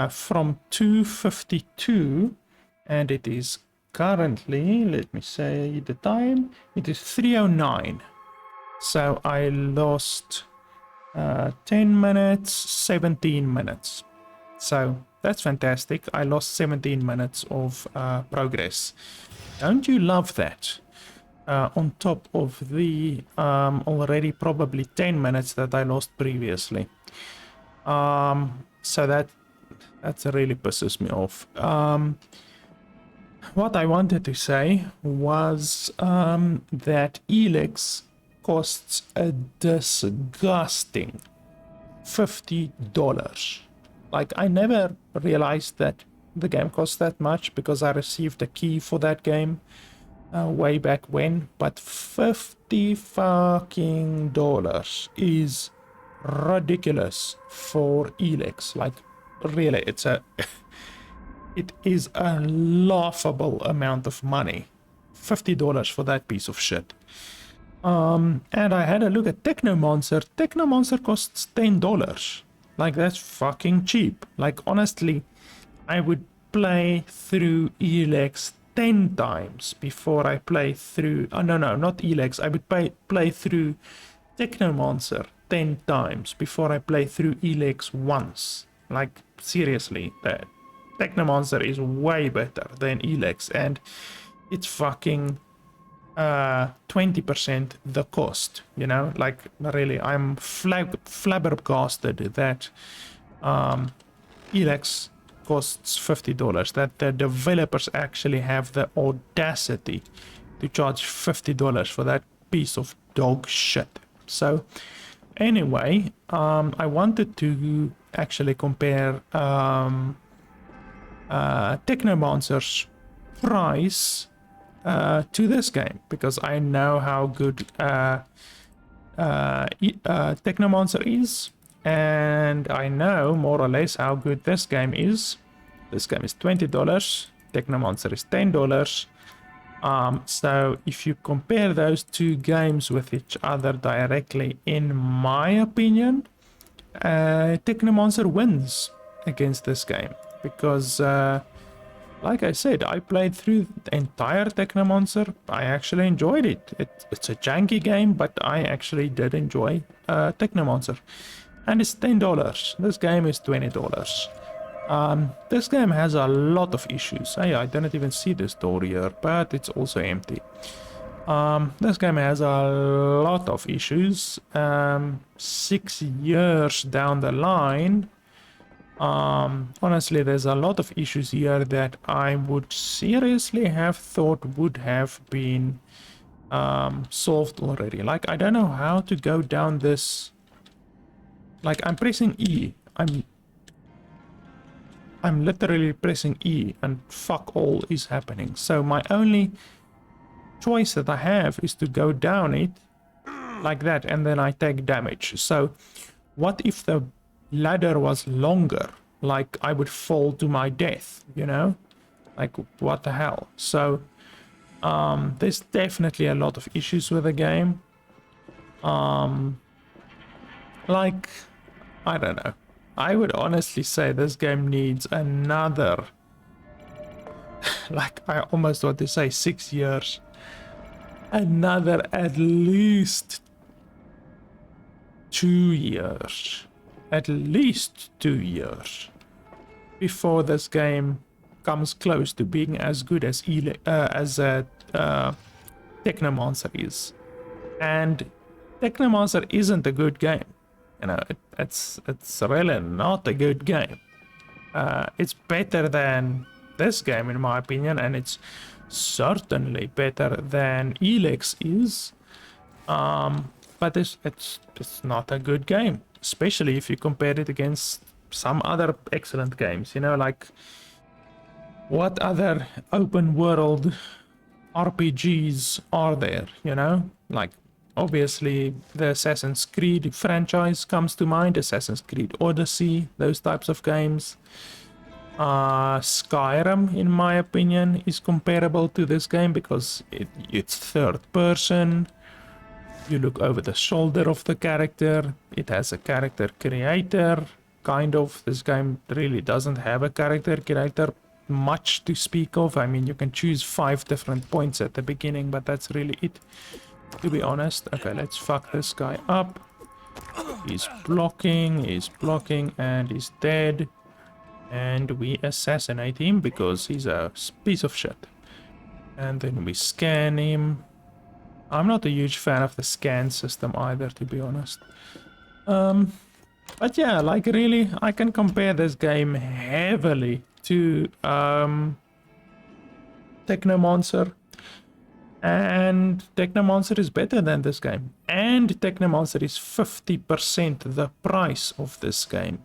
Speaker 1: from 2:52, and it is currently, let me say the time, it is 3:09. So I lost 10 minutes, 17 minutes. So that's fantastic. I lost 17 minutes of progress. Don't you love that? On top of the already probably 10 minutes that I lost previously. So that really pisses me off. What I wanted to say was that Elex costs a disgusting $50. Like, I never realized that the game costs that much because I received a key for that game. way back when, but $50 fucking dollars is ridiculous for Elex. Like, really, it is a laughable amount of money. $50 for that piece of shit. And I had a look at Technomancer. Technomancer costs $10. Like, that's fucking cheap. Like, honestly, I would play through Elex 10 times before I play through... Oh, no, not Elex. I would play through Technomancer 10 times before I play through Elex once. Like, seriously, that Technomancer is way better than Elex, and it's fucking 20% the cost, you know? Like, really, I'm flabbergasted that Elex costs $50, that the developers actually have the audacity to charge $50 for that piece of dog shit. So anyway, I wanted to actually compare Technomancer's price to this game, because I know how good Technomancer is, and I know more or less how good this game is. This game is $20, Technomancer is $10. So if you compare those two games with each other directly, in my opinion, Technomancer wins against this game, because like I said, I played through the entire Technomancer. I actually enjoyed it. It's a janky game, but I actually did enjoy Technomancer. And it's $10. This game is $20. This game has a lot of issues. Hey, I didn't even see this door here, but it's also empty. This game has a lot of issues. 6 years down the line, honestly, there's a lot of issues here that I would seriously have thought would have been solved already. Like, I don't know how to go down this. Like, I'm pressing E. I'm literally pressing E and fuck all is happening. So my only choice that I have is to go down it like that, and then I take damage. So what if the ladder was longer? Like, I would fall to my death, you know? Like, what the hell? So there's definitely a lot of issues with the game. Like, I don't know. I would honestly say this game needs another, like, I almost want to say 6 years. Another at least 2 years. At least 2 years. Before this game comes close to being as good as Technomancer is. And Technomancer isn't a good game. You know, it's really not a good game. It's better than this game, in my opinion, and it's certainly better than Elex is. But it's not a good game, especially if you compare it against some other excellent games. You know, like, what other open world RPGs are there? You know, like, obviously the Assassin's Creed franchise comes to mind, Assassin's Creed Odyssey, those types of games. Skyrim, in my opinion, is comparable to this game because it's third person. You look over the shoulder of the character. It has a character creator, kind of. This game really doesn't have a character creator much to speak of. I mean, you can choose 5 different points at the beginning, but that's really it, to be honest. Okay, let's fuck this guy up. He's blocking, and he's dead. And we assassinate him because he's a piece of shit. And then we scan him. I'm not a huge fan of the scan system either, to be honest. But yeah, like, really, I can compare this game heavily to Technomancer. And Technomancer is better than this game. And Technomancer is 50% the price of this game.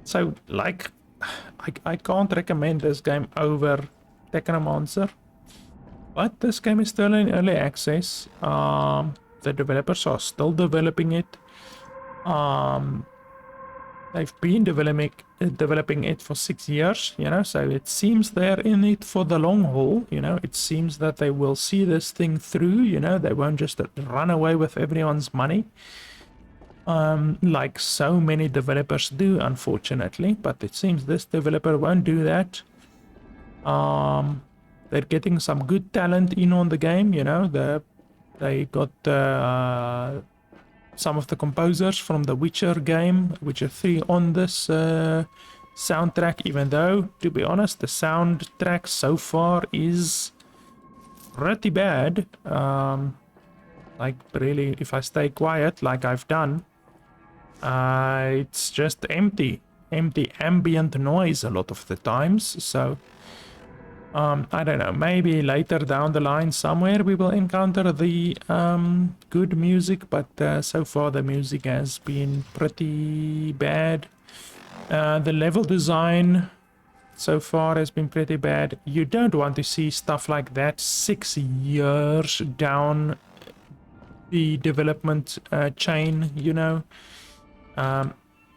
Speaker 1: So, like, I can't recommend this game over Technomancer. But this game is still in early access. The developers are still developing it. They've been developing it for 6 years, you know, so it seems they're in it for the long haul, you know. It seems that they will see this thing through, you know. They won't just run away with everyone's money, like so many developers do, unfortunately. But it seems this developer won't do that. They're getting some good talent in on the game, you know. They got some of the composers from the Witcher game, Witcher 3, on this soundtrack, even though, to be honest, the soundtrack so far is pretty bad. Like, really, if I stay quiet like I've done, it's just empty ambient noise a lot of the times. So I don't know, maybe later down the line somewhere we will encounter the good music, but so far the music has been pretty bad. The level design so far has been pretty bad. You don't want to see stuff like that 6 years down the development chain, you know.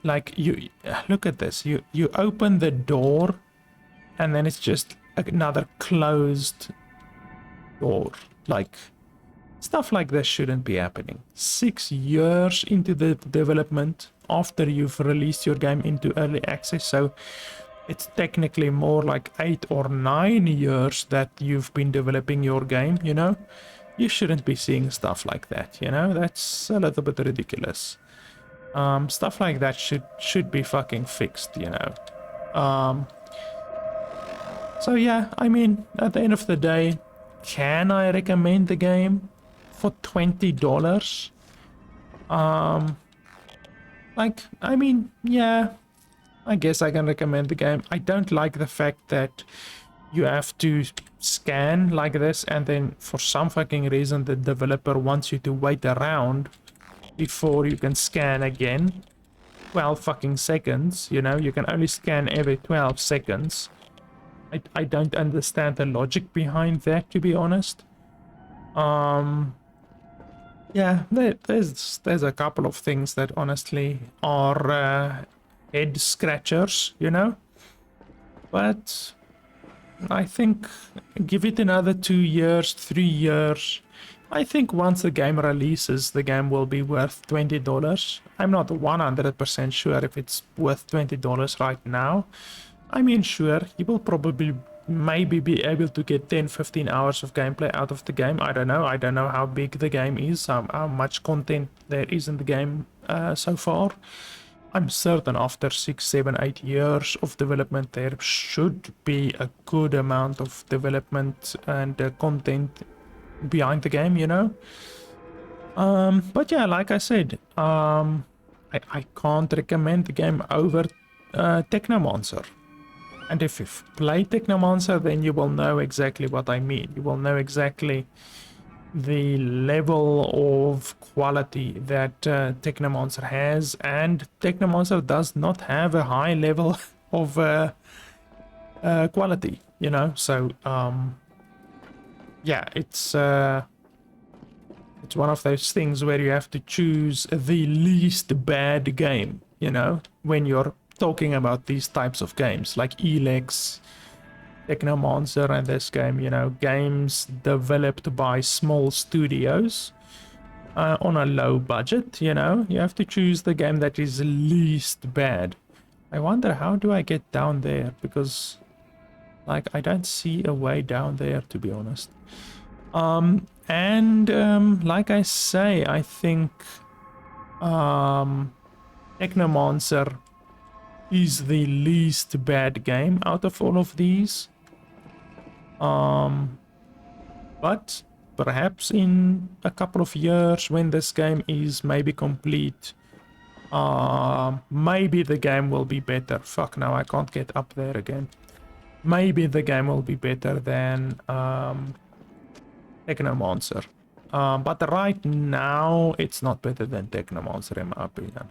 Speaker 1: Like, you look at this, you open the door and then it's just another closed door. Like, stuff like this shouldn't be happening 6 years into the development after you've released your game into early access. So it's technically more like 8 or 9 years that you've been developing your game, you know. You shouldn't be seeing stuff like that, you know. That's a little bit ridiculous. Stuff like that should be fucking fixed, you know. So yeah, I mean, at the end of the day, can I recommend the game for $20? Like, I mean, yeah, I guess I can recommend the game. I don't like the fact that you have to scan like this, and then for some fucking reason the developer wants you to wait around before you can scan again. 12 fucking seconds, you know, you can only scan every 12 seconds. I don't understand the logic behind that, to be honest. Yeah, there's a couple of things that honestly are head scratchers, you know. But I think give it another 2 years, 3 years. I think once the game releases, the game will be worth $20. I'm not 100% sure if it's worth $20 right now. I mean, sure, you will probably maybe be able to get 10-15 hours of gameplay out of the game. I don't know how big the game is, how much content there is in the game so far. I'm certain after 6, 7, 8 years of development there should be a good amount of development and content behind the game, you know. But yeah, like I said, I can't recommend the game over Technomancer. And if you've played Technomancer, then you will know exactly what I mean. You will know exactly the level of quality that Technomancer has, and Technomancer does not have a high level of quality, you know. So yeah, it's one of those things where you have to choose the least bad game, you know, when you're talking about these types of games like Elex, Technomancer, and this game, you know, games developed by small studios on a low budget, you know. You have to choose the game that is least bad. I wonder, how do I get down there? Because, like, I don't see a way down there, to be honest. Like I say, I think Technomancer is the least bad game out of all of these. But perhaps in a couple of years, when this game is maybe complete, maybe the game will be better. Fuck, now I can't get up there again. Maybe the game will be better than Technomancer. But right now, it's not better than Technomancer in my opinion.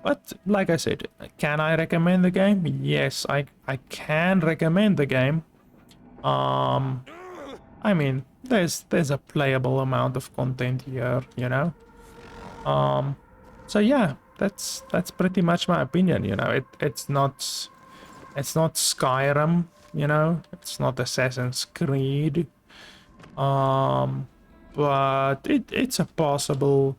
Speaker 1: But like I said, can I recommend the game? Yes, I can recommend the game. I mean, there's a playable amount of content here, you know. So yeah, that's pretty much my opinion, you know. It's not Skyrim, you know. It's not Assassin's Creed. But it's a possible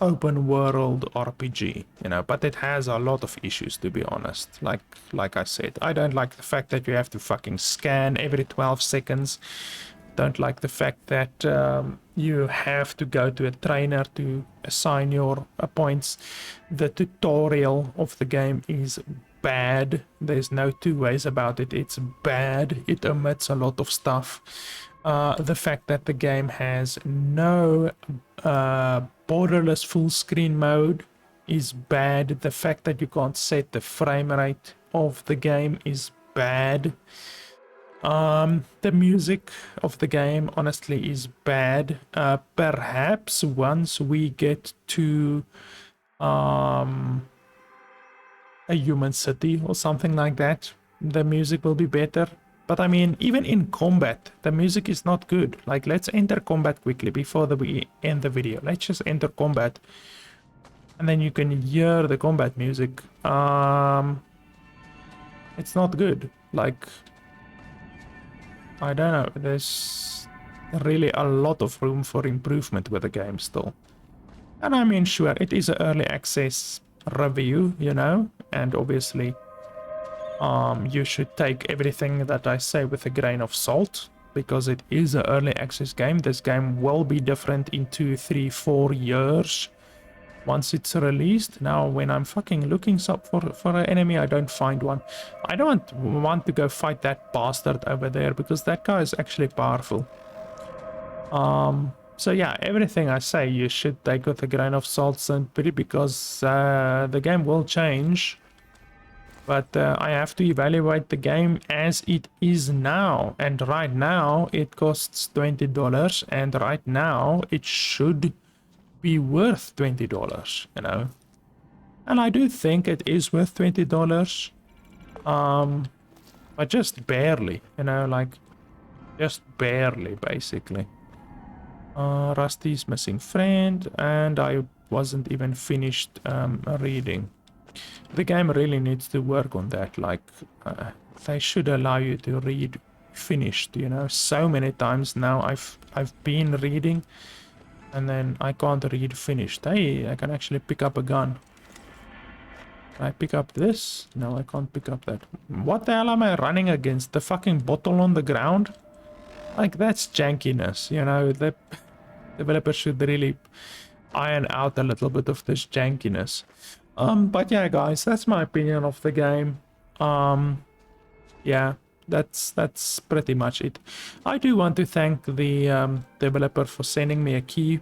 Speaker 1: open world RPG, you know, but it has a lot of issues, to be honest. Like I said, I don't like the fact that you have to fucking scan every 12 seconds. Don't like the fact that you have to go to a trainer to assign your points. The tutorial of the game is bad. There's no two ways about it. It's bad. It omits a lot of stuff. The fact that the game has no borderless full screen mode is bad. The fact that you can't set the frame rate of the game is bad. The music of the game honestly is bad. Perhaps once we get to a human city or something like that, the music will be better. But I mean, even in combat, the music is not good. Like, let's enter combat quickly before we end the video. Let's just enter combat. And then you can hear the combat music. It's not good. Like, I don't know. There's really a lot of room for improvement with the game still. And I mean, sure, it is an early access review, you know, and obviously you should take everything that I say with a grain of salt, because it is an early access game. This game will be different in 2, 3, 4 years once it's released. Now, when I'm fucking looking for an enemy, I don't find one. I don't want to go fight that bastard over there, because that guy is actually powerful. So yeah, everything I say you should take with a grain of salt, simply because the game will change. But I have to evaluate the game as it is now. And right now it costs $20. And right now it should be worth $20, you know. And I do think it is worth $20. But just barely, you know, like just barely, basically. Rusty's missing friend, and I wasn't even finished reading. The game really needs to work on that. Like, they should allow you to read finished, you know. So many times now I've been reading and then I can't read finished. Hey, I can actually pick up a gun. Can I pick up this? No, I can't pick up that. What the hell am I running against? The fucking bottle on the ground? Like, that's jankiness, you know. The developers should really iron out a little bit of this jankiness. But yeah, guys, that's my opinion of the game. Yeah, that's pretty much it. I do want to thank the developer for sending me a key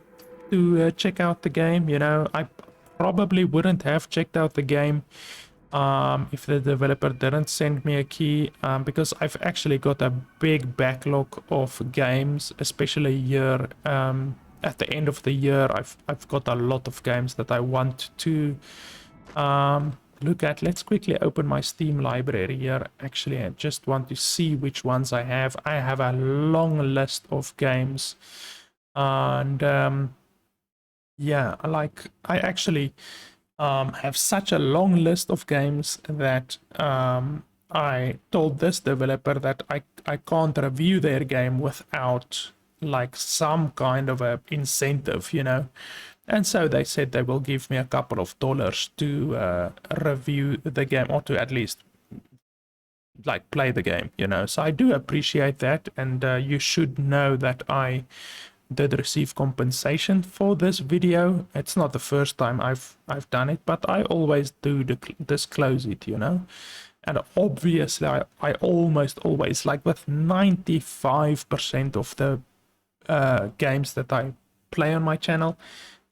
Speaker 1: to check out the game. You know, I probably wouldn't have checked out the game if the developer didn't send me a key, because I've actually got a big backlog of games, especially here. At the end of the year, I've got a lot of games that I want to look at. Let's quickly open my Steam library here. Actually, I just want to see which ones I have. I have a long list of games, and yeah, like, I actually have such a long list of games that I told this developer that I can't review their game without like some kind of a incentive, you know. And so they said they will give me a couple of dollars to review the game, or to at least like play the game, you know. So I do appreciate that, and you should know that I did receive compensation for this video. It's not the first time I've done it, but I always do disclose it, you know. And obviously I almost always, like with 95% of the games that I play on my channel,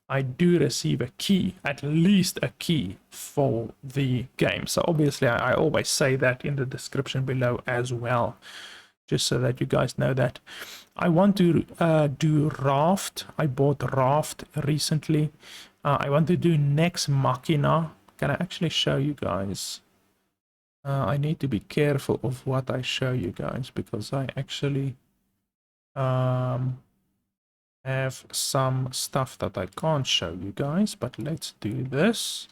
Speaker 1: I do receive a key, at least a key for the game. So obviously I always say that in the description below as well, just so that you guys know that. I want to do Raft. I bought Raft recently. I want to do Nex Machina. Can I actually show you guys? I need to be careful of what I show you guys, because I actually have some stuff that I can't show you guys. But let's do this.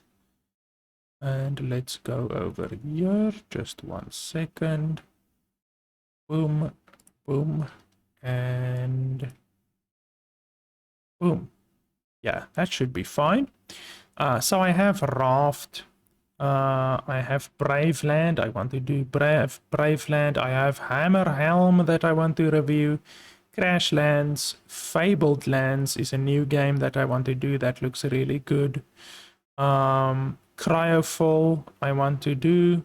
Speaker 1: And let's go over here. Just 1 second. Boom, boom, and boom. Yeah, that should be fine. So I have Raft. I have Braveland. I want to do Braveland. I have Hammer Helm that I want to review. Crashlands. Fabled Lands is a new game that I want to do. That looks really good. Cryofall I want to do.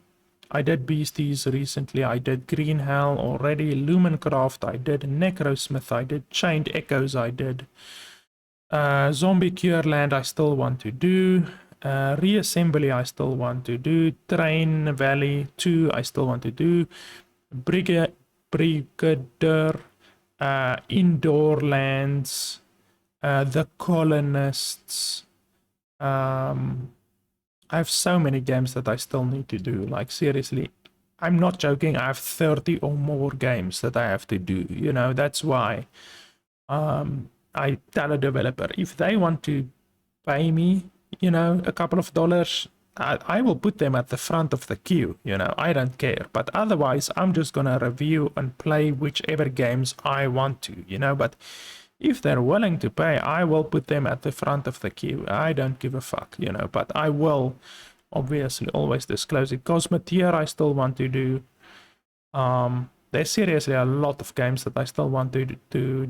Speaker 1: I did Beasties recently. I did Green Hell already. Lumencraft I did. Necrosmith I did. Chained Echoes I did. Zombie Cure Land I still want to do. Reassembly I still want to do. Train Valley 2 I still want to do. Brigadier. Indoor Lands. The Colonists. I have so many games that I still need to do. Like, seriously, I'm not joking. I have 30 or more games that I have to do. You know, that's why I tell a developer, if they want to pay me, you know, a couple of dollars, I will put them at the front of the queue. You know, I don't care. But otherwise, I'm just going to review and play whichever games I want to, you know. But if they're willing to pay, I will put them at the front of the queue. I don't give a fuck, you know, but I will obviously always disclose it. Cosmeteer I still want to do. There's seriously a lot of games that I still want to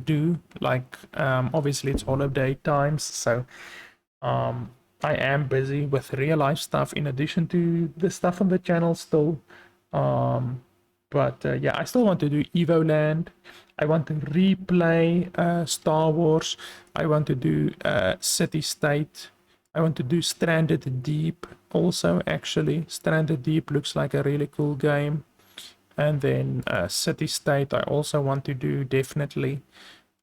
Speaker 1: do. Like, obviously it's holiday times, so I am busy with real life stuff in addition to the stuff on the channel still. But yeah, I still want to do Evoland. I want to replay Star Wars. I want to do City State. I want to do Stranded Deep also, actually. Stranded Deep looks like a really cool game. And then City State I also want to do, definitely.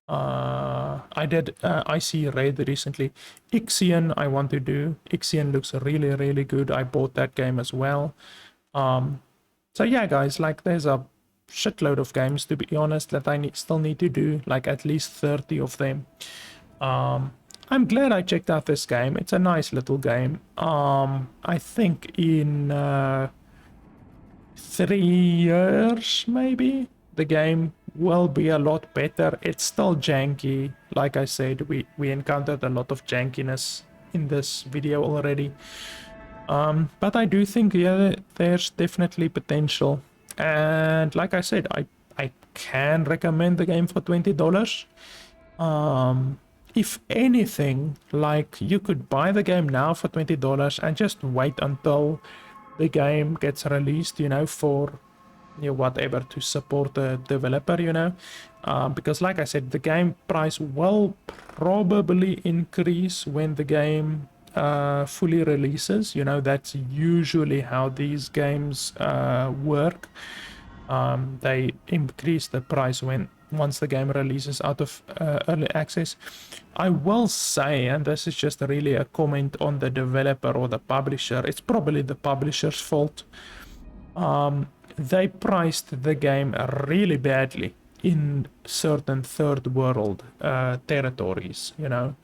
Speaker 1: I did Icy Red recently. Ixion I want to do. Ixion looks really, really good. I bought that game as well. So yeah, guys, like, there's a shitload of games, to be honest, that I still need to do, like at least 30 of them. I'm glad I checked out this game. It's a nice little game. I think in 3 years, maybe, the game will be a lot better. It's still janky. Like I said, we encountered a lot of jankiness in this video already. But I do think, yeah, there's definitely potential. And like I said, I can recommend the game for $20. If anything, like, you could buy the game now for $20 and just wait until the game gets released, you know, for, you know, whatever, to support the developer, you know. Because like I said, the game price will probably increase when the game fully releases. You know, that's usually how these games work. They increase the price once the game releases out of early access. I will say, and this is just really a comment on the developer or the publisher, it's probably the publisher's fault. They priced the game really badly in certain third world territories, you know.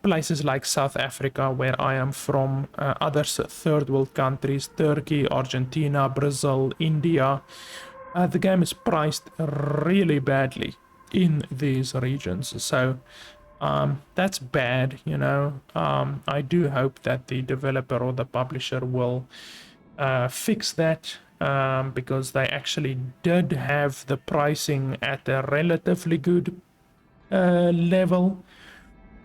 Speaker 1: Places like South Africa, where I am from, other third world countries, Turkey, Argentina, Brazil, India. The game is priced really badly in these regions, so that's bad, you know. I do hope that the developer or the publisher will fix that, because they actually did have the pricing at a relatively good level.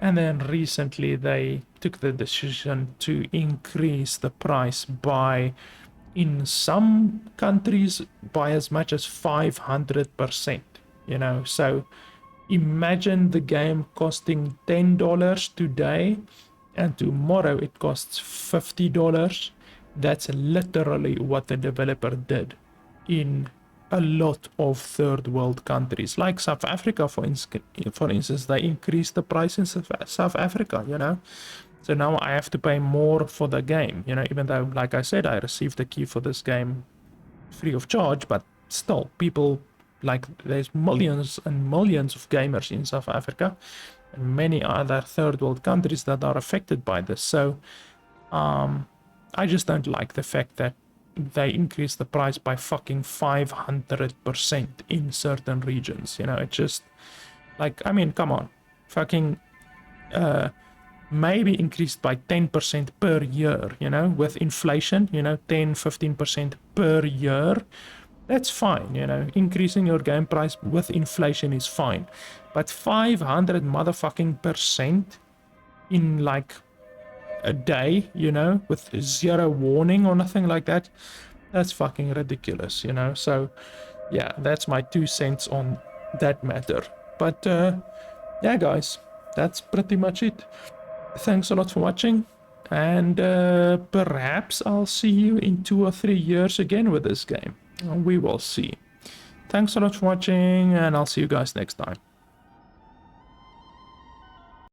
Speaker 1: And then recently they took the decision to increase the price by, in some countries, by as much as 500%, you know. So imagine the game costing $10 today, and tomorrow it costs $50. That's literally what the developer did in a lot of third world countries, like South Africa, for instance. They increased the price in South Africa, you know. So now I have to pay more for the game, you know, even though, like I said, I received the key for this game free of charge, but still, people, like, there's millions and millions of gamers in South Africa and many other third world countries that are affected by this. So I just don't like the fact that they increase the price by fucking 500% in certain regions, you know. It just, like, I mean, come on, fucking maybe increased by 10% per year, you know, with inflation, you know, 10-15% per year. That's fine, you know, increasing your game price with inflation is fine. But 500 motherfucking percent in like a day, you know, with zero warning or nothing like that, that's fucking ridiculous, you know. So yeah, that's my 2 cents on that matter. But yeah, guys, that's pretty much it. Thanks a lot for watching, and perhaps I'll see you in 2 or 3 years again with this game. We will see. Thanks a lot for watching, and I'll see you guys next time.